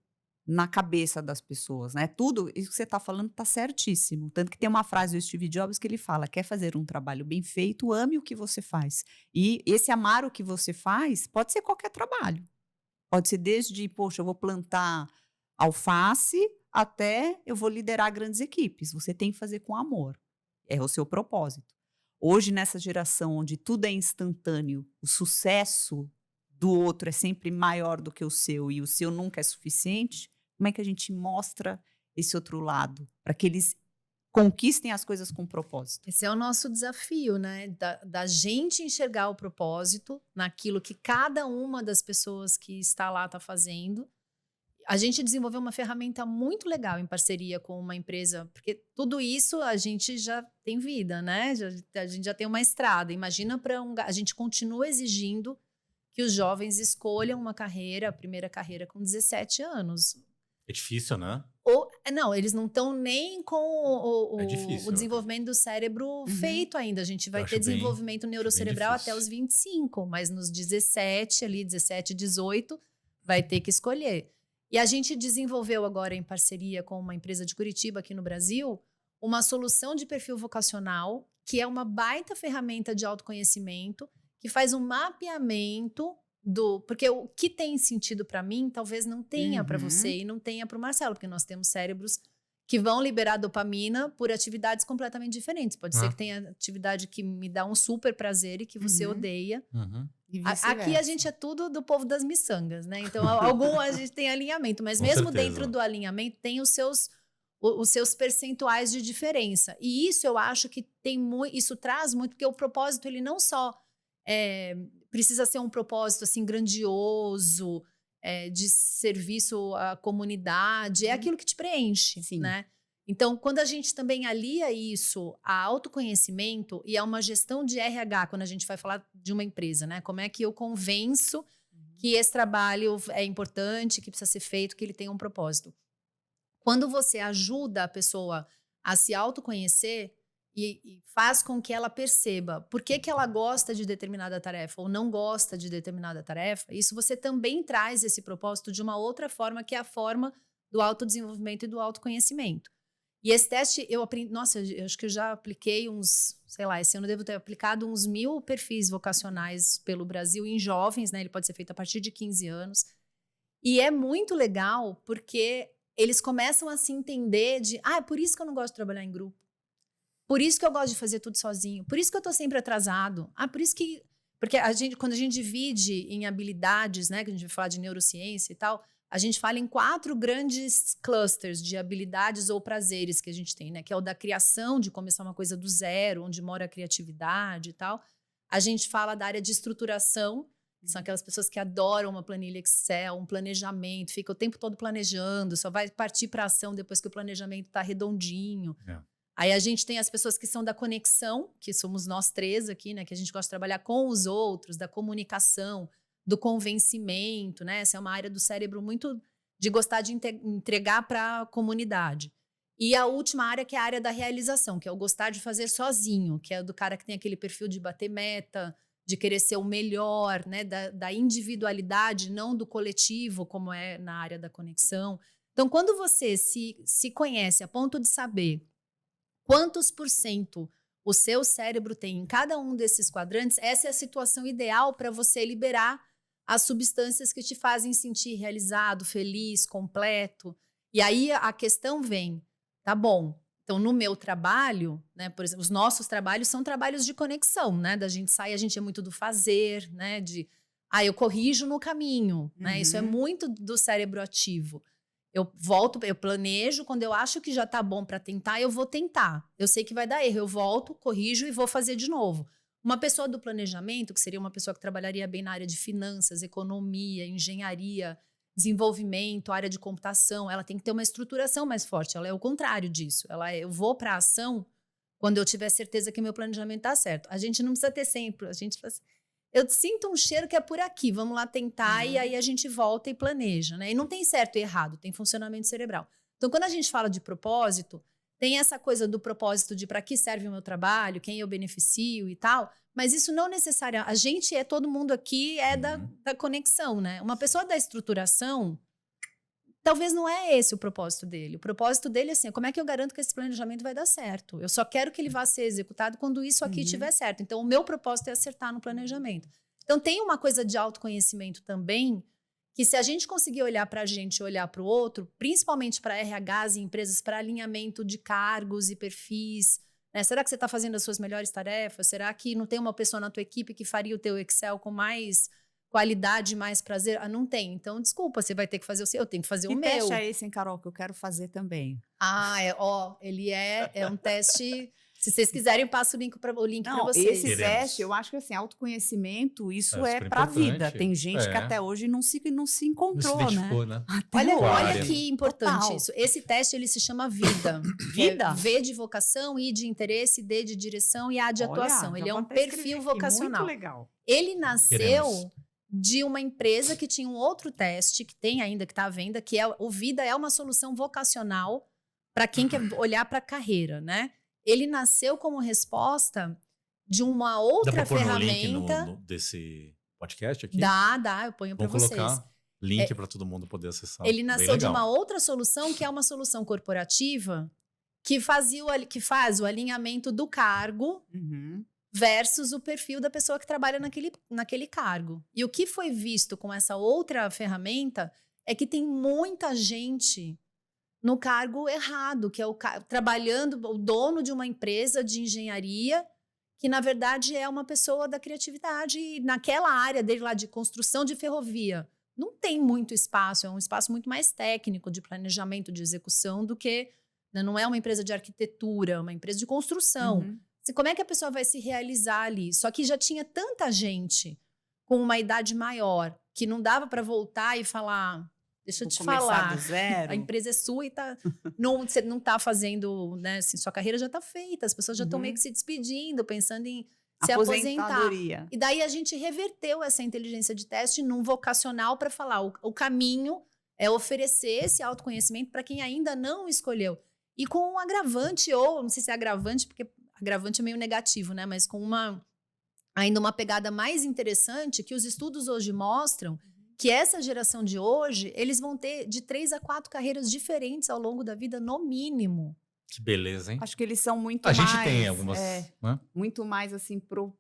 na cabeça das pessoas, né? Tudo isso que você está falando está certíssimo. Tanto que tem uma frase do Steve Jobs que ele fala: quer fazer um trabalho bem feito, ame o que você faz. E esse amar o que você faz pode ser qualquer trabalho. Pode ser desde, poxa, eu vou plantar alface, até eu vou liderar grandes equipes. Você tem que fazer com amor. É o seu propósito. Hoje, nessa geração onde tudo é instantâneo, o sucesso do outro é sempre maior do que o seu e o seu nunca é suficiente, Como é que a gente mostra esse outro lado? Para que eles conquistem as coisas com propósito. Esse é o nosso desafio, né? Da gente enxergar o propósito naquilo que cada uma das pessoas que está lá está fazendo. A gente desenvolveu uma ferramenta muito legal em parceria com uma empresa, porque tudo isso a gente já tem vida, né? A gente já tem uma estrada. Imagina a gente continua exigindo que os jovens escolham uma carreira, a primeira carreira com 17 anos. É difícil, né? Não, eles não estão nem com É difícil, o desenvolvimento do cérebro feito ainda. A gente vai ter desenvolvimento neurocerebral até os 25, mas nos 17, 18, vai ter que escolher. E a gente desenvolveu agora, em parceria com uma empresa de Curitiba aqui no Brasil, uma solução de perfil vocacional, que é uma baita ferramenta de autoconhecimento, que faz um mapeamento porque o que tem sentido para mim, talvez não tenha para você e não tenha para o Marcelo, porque nós temos cérebros que vão liberar dopamina por atividades completamente diferentes. Pode ser que tenha atividade que me dá um super prazer e que você odeia. Aqui a gente é tudo do povo das miçangas, né? Então, a gente tem alinhamento, mas mesmo dentro do alinhamento tem os seus percentuais de diferença. E isso eu acho que isso traz muito, porque o propósito, ele não só precisa ser um propósito assim grandioso, de serviço à comunidade, é aquilo que te preenche, né? Então, quando a gente também alia isso a autoconhecimento e a uma gestão de RH, quando a gente vai falar de uma empresa, né? Como é que eu convenço que esse trabalho é importante, que precisa ser feito, que ele tem um propósito. Quando você ajuda a pessoa a se autoconhecer e faz com que ela perceba por que ela gosta de determinada tarefa ou não gosta de determinada tarefa, isso você também traz esse propósito de uma outra forma, que é a forma do autodesenvolvimento e do autoconhecimento. E esse teste eu aprendi, nossa, eu acho que eu já apliquei esse ano eu devo ter aplicado uns 1000 perfis vocacionais pelo Brasil em jovens, né? Ele pode ser feito a partir de 15 anos. E é muito legal porque eles começam a se entender é por isso que eu não gosto de trabalhar em grupo. Por isso que eu gosto de fazer tudo sozinho. Por isso que eu tô sempre atrasado. Por isso que... Porque quando a gente divide em habilidades, né? Que a gente vai falar de neurociência e tal, a gente fala em 4 grandes clusters de habilidades ou prazeres que a gente tem, né? Que é o da criação, de começar uma coisa do zero, onde mora a criatividade e tal. A gente fala da área de estruturação, que são aquelas pessoas que adoram uma planilha Excel, um planejamento, fica o tempo todo planejando, só vai partir para ação depois que o planejamento está redondinho. Aí a gente tem as pessoas que são da conexão, que somos nós 3 aqui, né? Que a gente gosta de trabalhar com os outros, da comunicação, do convencimento, né? Essa é uma área do cérebro muito de gostar de entregar para a comunidade. E a última área, que é a área da realização, que é o gostar de fazer sozinho, que é do cara que tem aquele perfil de bater meta, de querer ser o melhor, né? Da individualidade, não do coletivo, como é na área da conexão. Então, quando você se conhece a ponto de saber quantos % o seu cérebro tem em cada um desses quadrantes, essa é a situação ideal para você liberar as substâncias que te fazem sentir realizado, feliz, completo. E aí a questão vem, tá bom, então no meu trabalho, né, por exemplo, os nossos trabalhos são trabalhos de conexão, né, da gente sair, a gente é muito do fazer, né, eu corrijo no caminho, né, isso é muito do cérebro ativo. Eu volto, eu planejo, quando eu acho que já tá bom para tentar, eu vou tentar. Eu sei que vai dar erro, eu volto, corrijo e vou fazer de novo. Uma pessoa do planejamento, que seria uma pessoa que trabalharia bem na área de finanças, economia, engenharia, desenvolvimento, área de computação, ela tem que ter uma estruturação mais forte. Ela é o contrário disso. Eu vou para a ação quando eu tiver certeza que meu planejamento está certo. A gente não precisa ter sempre. A gente faz, eu sinto um cheiro que é por aqui, vamos lá tentar, e aí a gente volta e planeja, né? E não tem certo e errado, tem funcionamento cerebral. Então, quando a gente fala de propósito, tem essa coisa do propósito de para que serve o meu trabalho, quem eu beneficio e tal, mas isso não necessariamente... todo mundo aqui da conexão, né? Uma pessoa da estruturação, talvez não é esse o propósito dele. O propósito dele é assim, como é que eu garanto que esse planejamento vai dar certo? Eu só quero que ele vá ser executado quando isso aqui estiver certo. Então, o meu propósito é acertar no planejamento. Então, tem uma coisa de autoconhecimento também, que se a gente conseguir olhar para a gente e olhar para o outro, principalmente para RHs e empresas, para alinhamento de cargos e perfis, né? Será que você está fazendo as suas melhores tarefas? Será que não tem uma pessoa na tua equipe que faria o teu Excel com mais qualidade, mais prazer. Não tem. Então, desculpa, você vai ter que fazer o seu, eu tenho que fazer o Que meu. teste é esse, hein, Carol, que eu quero fazer também. Ele é um teste. Se vocês quiserem, eu passo o link para vocês. Esse Queremos. teste, eu acho que assim, autoconhecimento, isso É é super pra importante. vida. Tem gente que É. até hoje não se Não se encontrou, né? identificou, né? Até Olha, hoje. olha área. que importante Total. isso. Esse teste, ele se chama vida. Vida? É V de vocação, I de interesse, D de direção e A de Olha, atuação. já Ele é vou um até escrever perfil aqui, vocacional. Muito legal. Ele nasceu Queremos. de uma empresa que tinha um outro teste, que tem ainda, que está à venda, que é o Vida é uma solução vocacional para quem quer olhar para a carreira, né? Ele nasceu como resposta de uma Dá outra pra pôr no link ferramenta. desse podcast aqui? Dá, eu ponho para Vamos vocês. colocar link para todo mundo poder acessar. Ele Bem nasceu de legal. uma outra solução, que é uma solução corporativa, que faz o alinhamento do cargo Uhum. versus o perfil da pessoa que trabalha naquele cargo. E o que foi visto com essa outra ferramenta é que tem muita gente no cargo errado, que é trabalhando, o dono de uma empresa de engenharia, que na verdade é uma pessoa da criatividade, e naquela área dele lá de construção de ferrovia. Não tem muito espaço, é um espaço muito mais técnico de planejamento, de execução, do que, né, não é uma empresa de arquitetura, é uma empresa de construção. Uhum. Como é que a pessoa vai se realizar ali? Só que já tinha tanta gente com uma idade maior que não dava para voltar e falar, deixa eu Vou te começar falar, do zero. a empresa é sua e você não está fazendo, né? Assim, sua carreira já está feita, as pessoas já estão Uhum. meio que se despedindo, pensando em se aposentar. Aposentadoria. E daí a gente reverteu essa inteligência de teste num vocacional para falar o caminho é oferecer esse autoconhecimento para quem ainda não escolheu. E com um agravante, ou não sei se é agravante, porque agravante é meio negativo, né? Mas com ainda uma pegada mais interessante, que os estudos hoje mostram que essa geração de hoje, eles vão ter de 3 a 4 carreiras diferentes ao longo da vida, no mínimo. Que beleza, hein? Acho que eles são muito A mais... gente tem algumas. Né? muito mais assim pro...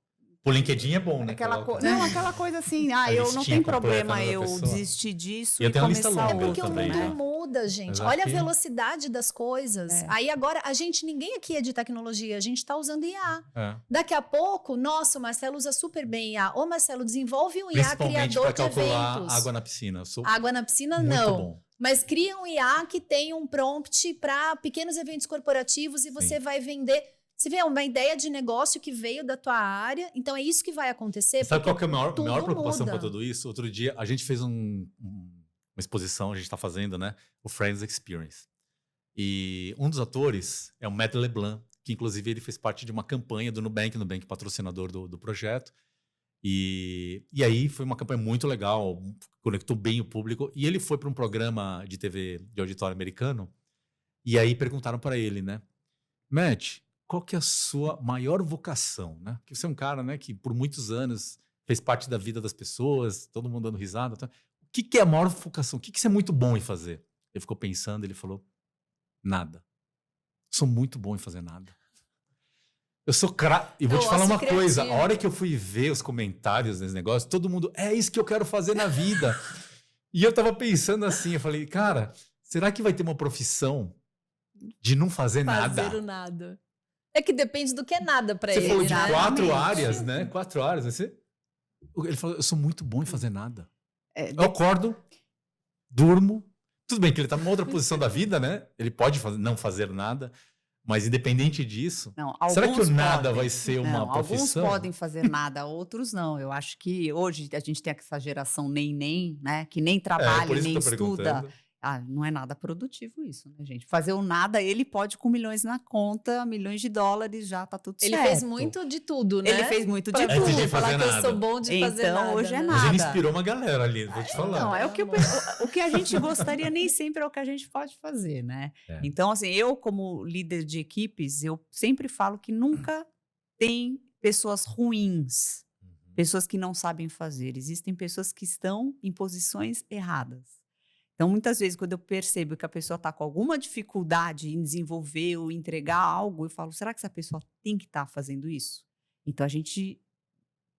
O LinkedIn é bom, né? Aquela, Coloca- não, aquela coisa assim, A eu não listinha tenho completa, problema né, da eu pessoa. desistir disso E eu e tenho a lista começar longa É porque outro, o também, mundo né? muda, gente. Mas Olha aqui- a velocidade das coisas. É. Aí agora, ninguém aqui é de tecnologia, a gente está usando IA. É. Daqui a pouco, nossa, o Marcelo usa super bem IA. Ô, Marcelo, desenvolve um IA Principalmente criador para de calcular eventos. água na piscina. Eu sou Água na piscina, muito não. bom. Mas cria um IA que tem um prompt para pequenos eventos corporativos e você Sim. vai vender. Você vê, é uma ideia de negócio que veio da tua área. Então, é isso que vai acontecer. Sabe porque qual que é a maior tudo preocupação muda. com tudo isso? Outro dia, a gente fez uma exposição, a gente está fazendo, né? O Friends Experience. E um dos atores é o Matt LeBlanc, que inclusive ele fez parte de uma campanha do Nubank patrocinador do projeto. E aí foi uma campanha muito legal, conectou bem o público. E ele foi para um programa de TV de auditório americano. E aí perguntaram para ele, né? Matt, qual que é a sua maior vocação, né? Porque você é um cara, né, que por muitos anos fez parte da vida das pessoas, todo mundo dando risada. Tá? O que é a maior vocação? O que você é muito bom em fazer? Ele ficou pensando, ele falou, nada. Sou muito bom em fazer nada. Eu sou E vou Eu te falar gosto uma coisa, criativo. a hora que eu fui ver os comentários desse negócio, todo mundo, é isso que eu quero fazer na vida. E eu tava pensando assim, eu falei, cara, será que vai ter uma profissão de não fazer nada? Fazer o nada. É que depende do que é nada para Você ele. falou de né? 4 Exatamente. áreas, né? 4 áreas. Ele falou, eu sou muito bom em fazer nada. É, Eu acordo, durmo. Tudo bem que ele tá numa outra posição da vida, né? Ele pode não fazer nada. Mas independente disso, não, será que o alguns nada podem. vai ser uma Não, profissão? alguns podem fazer nada, outros não. Eu acho que hoje a gente tem essa geração nem, né? Que nem É, trabalha, por isso nem que eu tô estuda. perguntando. Ah, não é nada produtivo isso, né, gente? Fazer o nada, ele pode com milhões na conta, milhões de dólares, já tá tudo Ele certo. fez muito de tudo, né? Ele fez muito de Pra Antes de tudo. falar fazer que eu nada. sou bom de fazer Então, nada. hoje é né? Mas ele nada. inspirou uma galera ali, vou te falar. Não, é o que, o que a gente gostaria nem sempre é o que a gente pode fazer, né? É. Então, assim, eu como líder de equipes, eu sempre falo que nunca tem pessoas ruins, pessoas que não sabem fazer. Existem pessoas que estão em posições erradas. Então, muitas vezes, quando eu percebo que a pessoa está com alguma dificuldade em desenvolver ou entregar algo, eu falo, será que essa pessoa tem que estar fazendo isso? Então, a gente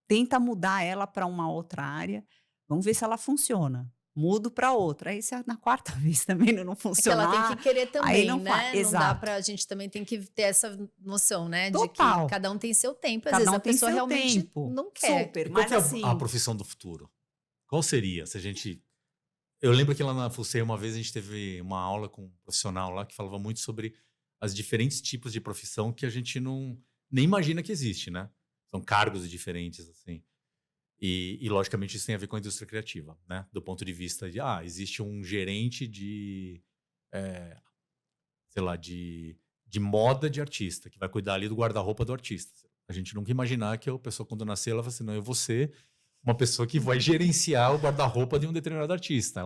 tenta mudar ela para uma outra área, vamos ver se ela funciona. Mudo para outra. Aí, se na quarta vez também não É que funcionar... ela tem que querer também, aí não né? fa- Não dá Exato. pra gente também tem que ter essa noção, né? Total. De que cada um tem seu tempo. Às Cada vezes um a tem pessoa seu realmente tempo. não quer. Super, E qual mas que é assim... a profissão do futuro? Qual seria? Se a gente... Eu lembro que lá na FUCEI uma vez a gente teve uma aula com um profissional lá que falava muito sobre as diferentes tipos de profissão que a gente nem imagina que existe, né? São cargos diferentes, assim. E logicamente, isso tem a ver com a indústria criativa, né? Do ponto de vista de, existe um gerente sei lá, de moda de artista, que vai cuidar ali do guarda-roupa do artista. A gente nunca imaginar que a pessoa, quando nascer, ela vai assim, não, eu vou ser uma pessoa que vai gerenciar o guarda-roupa de um determinado artista.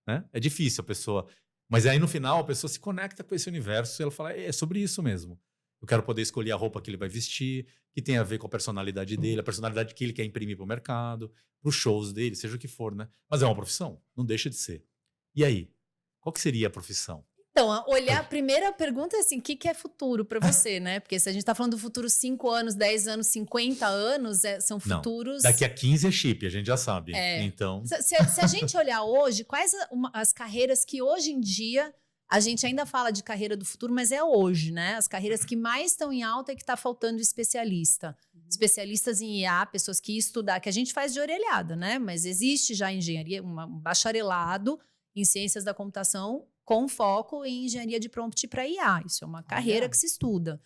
Né? É difícil a pessoa... Mas aí, no final, a pessoa se conecta com esse universo e ela fala, é sobre isso mesmo. Eu quero poder escolher a roupa que ele vai vestir, que tem a ver com a personalidade dele, a personalidade que ele quer imprimir para o mercado, para os shows dele, seja o que for, né? Mas é uma profissão, não deixa de ser. E aí? Qual que seria a profissão? Então, a primeira pergunta é assim, o que é futuro para você, né? Porque se a gente tá falando do futuro 5 anos, 10 anos, 50 anos, são futuros... Não, daqui a 15 é chip, a gente já sabe. Então... Se a gente olhar hoje, quais as carreiras que hoje em dia... A gente ainda fala de carreira do futuro, mas é hoje, né? As carreiras que mais estão em alta é que está faltando especialista. Especialistas em IA, pessoas que estudar, que a gente faz de orelhada, né? Mas existe já engenharia, um bacharelado em ciências da computação com foco em engenharia de prompt para IA. Isso é uma carreira que se estuda.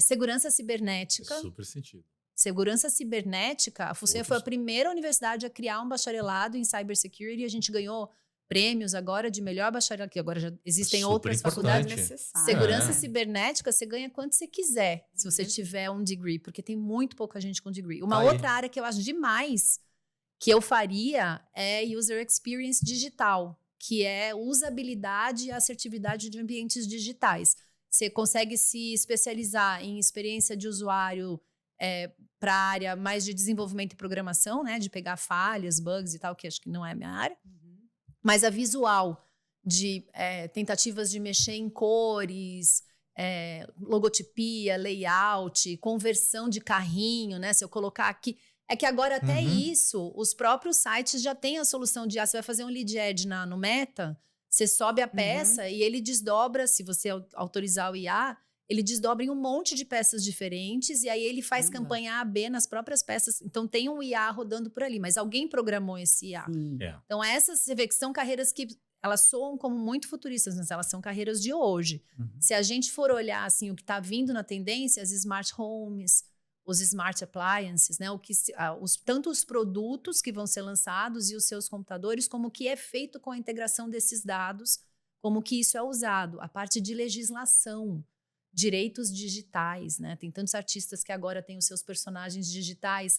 Segurança cibernética. Faz super sentido. Segurança cibernética, a FUCEI foi a primeira universidade a criar um bacharelado em cybersecurity. A gente ganhou prêmios agora de melhor bacharelado, que agora já existem outras faculdades necessárias. Segurança cibernética, você ganha quanto você quiser, se você tiver um degree, porque tem muito pouca gente com degree. Uma outra área que eu acho demais, que eu faria, é user experience digital, que é usabilidade e assertividade de ambientes digitais. Você consegue se especializar em experiência de usuário para a área mais de desenvolvimento e programação, né, de pegar falhas, bugs e tal, que acho que não é a minha área. Mas a visual de tentativas de mexer em cores, logotipia, layout, conversão de carrinho, né? Se eu colocar aqui... É que agora até isso, os próprios sites já têm a solução de... você vai fazer um lead ad no Meta, você sobe a peça e ele desdobra, se você autorizar o IA, ele desdobra em um monte de peças diferentes e aí ele faz campanha A/B nas próprias peças. Então, tem um IA rodando por ali, mas alguém programou esse IA. Então, essas, você vê que são carreiras que elas soam como muito futuristas, mas elas são carreiras de hoje. Se a gente for olhar assim, o que está vindo na tendência, as smart homes, os smart appliances, né? Tanto os produtos que vão ser lançados e os seus computadores, como o que é feito com a integração desses dados, como que isso é usado. A parte de legislação, direitos digitais, né? Tem tantos artistas que agora têm os seus personagens digitais.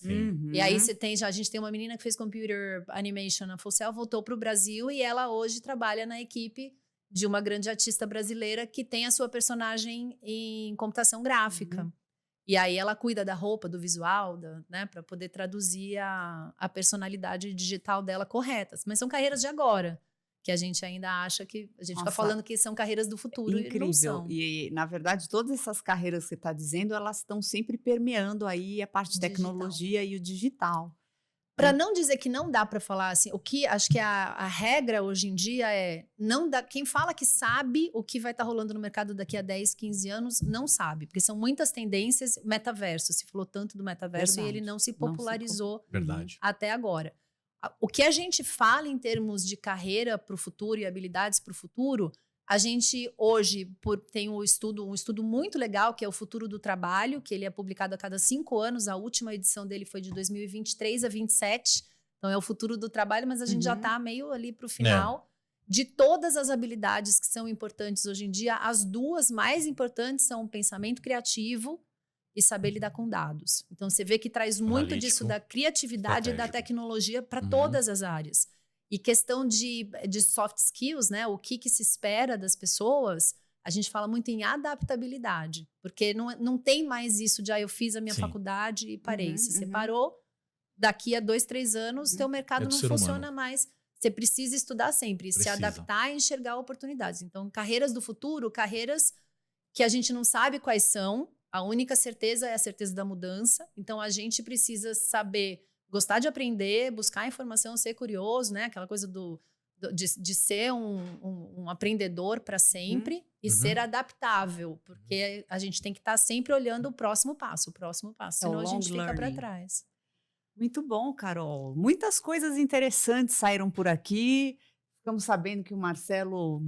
E aí a gente tem uma menina que fez computer animation na FUCEL, voltou para o Brasil e ela hoje trabalha na equipe de uma grande artista brasileira que tem a sua personagem em computação gráfica. E aí ela cuida da roupa, do visual, né? Para poder traduzir a personalidade digital dela correta. Mas são carreiras de agora, que a gente ainda acha que... A gente fica falando que são carreiras do futuro. Incrível. E não são. E, na verdade, todas essas carreiras que você está dizendo, elas estão sempre permeando aí a parte de tecnologia e o digital. Para não dizer que não dá para falar assim, o que acho que a regra hoje em dia é não dá, quem fala que sabe o que vai estar rolando no mercado daqui a 10, 15 anos, não sabe, porque são muitas tendências. Metaverso, se falou tanto do metaverso e ele não se popularizou até agora. O que a gente fala em termos de carreira para o futuro e habilidades para o futuro, a gente hoje tem um estudo muito legal, que é o Futuro do Trabalho, que ele é publicado a cada 5 anos. A última edição dele foi de 2023 a 27. Então, é o futuro do trabalho, mas a gente já está meio ali para o final. De todas as habilidades que são importantes hoje em dia, as duas mais importantes são o pensamento criativo e saber lidar com dados. Então, você vê que traz muito disso da criatividade e da tecnologia para todas as áreas. E questão de soft skills, né? O que se espera das pessoas, a gente fala muito em adaptabilidade. Porque não tem mais isso de, eu fiz a minha faculdade e parei. Se você parou, daqui a 2, 3 anos, teu mercado não funciona mais. Você precisa estudar sempre, se adaptar e enxergar oportunidades. Então, carreiras do futuro, carreiras que a gente não sabe quais são. A única certeza é a certeza da mudança. Então, a gente precisa saber... Gostar de aprender, buscar informação, ser curioso, né? Aquela coisa de ser um aprendedor para sempre e ser adaptável, porque a gente tem que estar sempre olhando o próximo passo, senão a gente fica para trás. Muito bom, Carol. Muitas coisas interessantes saíram por aqui. Ficamos sabendo que o Marcelo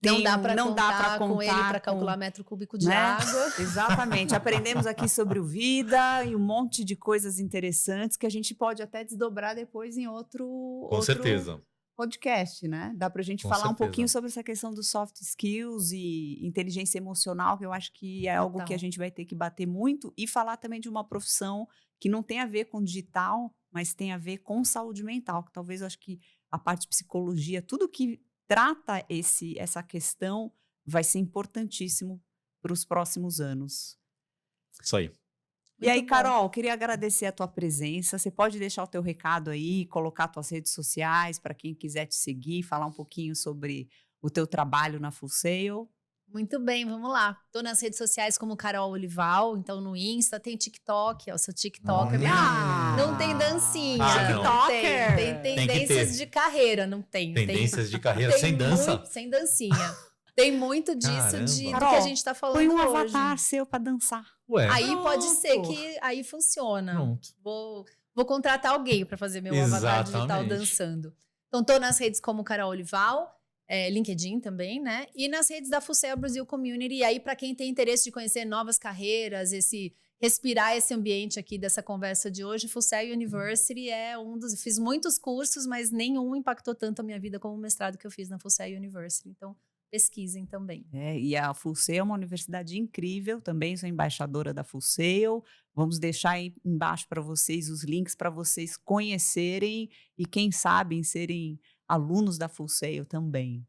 Não dá para não dá pra contar com ele para contar calcular metro cúbico de né? água. Exatamente. Aprendemos aqui sobre o Vida e um monte de coisas interessantes que a gente pode até desdobrar depois em Com outro certeza. podcast, né? Dá pra gente Com falar um certeza. pouquinho sobre essa questão dos soft skills e inteligência emocional, que eu acho que é algo que a Total. gente vai ter que bater muito, e falar também de uma profissão que não tem a ver com digital, mas tem a ver com saúde mental, que talvez eu acho que a parte de psicologia, tudo que trata essa questão vai ser importantíssimo para os próximos anos. Isso aí. E aí, Muito bom. Carol, queria agradecer a tua presença. Você pode deixar o teu recado aí, colocar tuas redes sociais para quem quiser te seguir, falar um pouquinho sobre o teu trabalho na Full Sail. Muito bem, vamos lá. Tô nas redes sociais como Carol Olival, então no Insta, tem TikTok, é o seu TikTok. Não tem dancinha. Ah, não não. tem. Tem Tem que tendências ter. de carreira, não tem. Tendências de carreira Tem sem dança? muito- sem dancinha. Tem muito disso Caramba. do que Carol, a gente tá falando Põe um hoje. avatar seu para dançar. Ué, Aí pode ser Pronto. que aí funciona. pronto. Vou contratar alguém para fazer meu avatar digital Exatamente. dançando. Então, tô nas redes como Carol Olival, LinkedIn também, né? E nas redes da Full Sail Brasil Community. E aí, para quem tem interesse de conhecer novas carreiras, respirar esse ambiente aqui dessa conversa de hoje, Full Sail University é um dos... Fiz muitos cursos, mas nenhum impactou tanto a minha vida como o mestrado que eu fiz na Full Sail University. Então, pesquisem também. E a Full Sail é uma universidade incrível, também sou embaixadora da Full Sail. Vamos deixar aí embaixo para vocês os links para vocês conhecerem e, quem sabe, serem alunos da Full Sail também.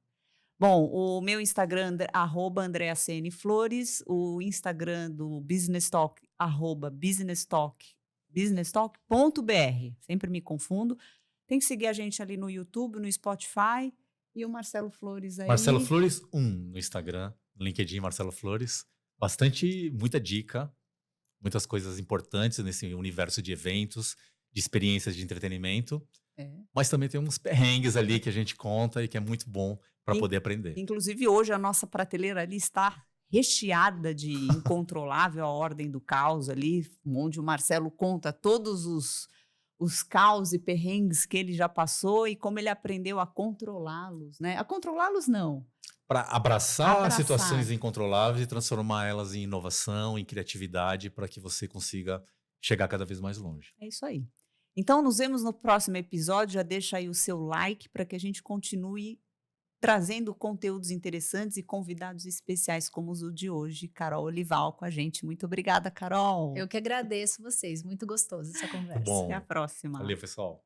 Bom, o meu Instagram, @AndreaCNFlores, o Instagram do Business Talk, @businesstalk.br. Sempre me confundo. Tem que seguir a gente ali no YouTube, no Spotify. E o Marcelo Flores aí. Marcelo Flores 1 no Instagram, no LinkedIn Marcelo Flores. Muita dica, muitas coisas importantes nesse universo de eventos, de experiências de entretenimento. Mas também tem uns perrengues ali que a gente conta e que é muito bom para poder aprender. Inclusive, hoje a nossa prateleira ali está recheada de Incontrolável, a Ordem do Caos ali, onde o Marcelo conta todos os caos e perrengues que ele já passou e como ele aprendeu a controlá-los, né? A controlá-los não. Para abraçar Abraçar. situações incontroláveis e transformar elas em inovação, em criatividade, para que você consiga chegar cada vez mais longe. É isso aí. Então, nos vemos no próximo episódio. Já deixa aí o seu like para que a gente continue trazendo conteúdos interessantes e convidados especiais como o de hoje, Carol Olival, com a gente. Muito obrigada, Carol. Eu que agradeço vocês. Muito gostoso essa conversa. Bom. Até a próxima. Valeu, pessoal.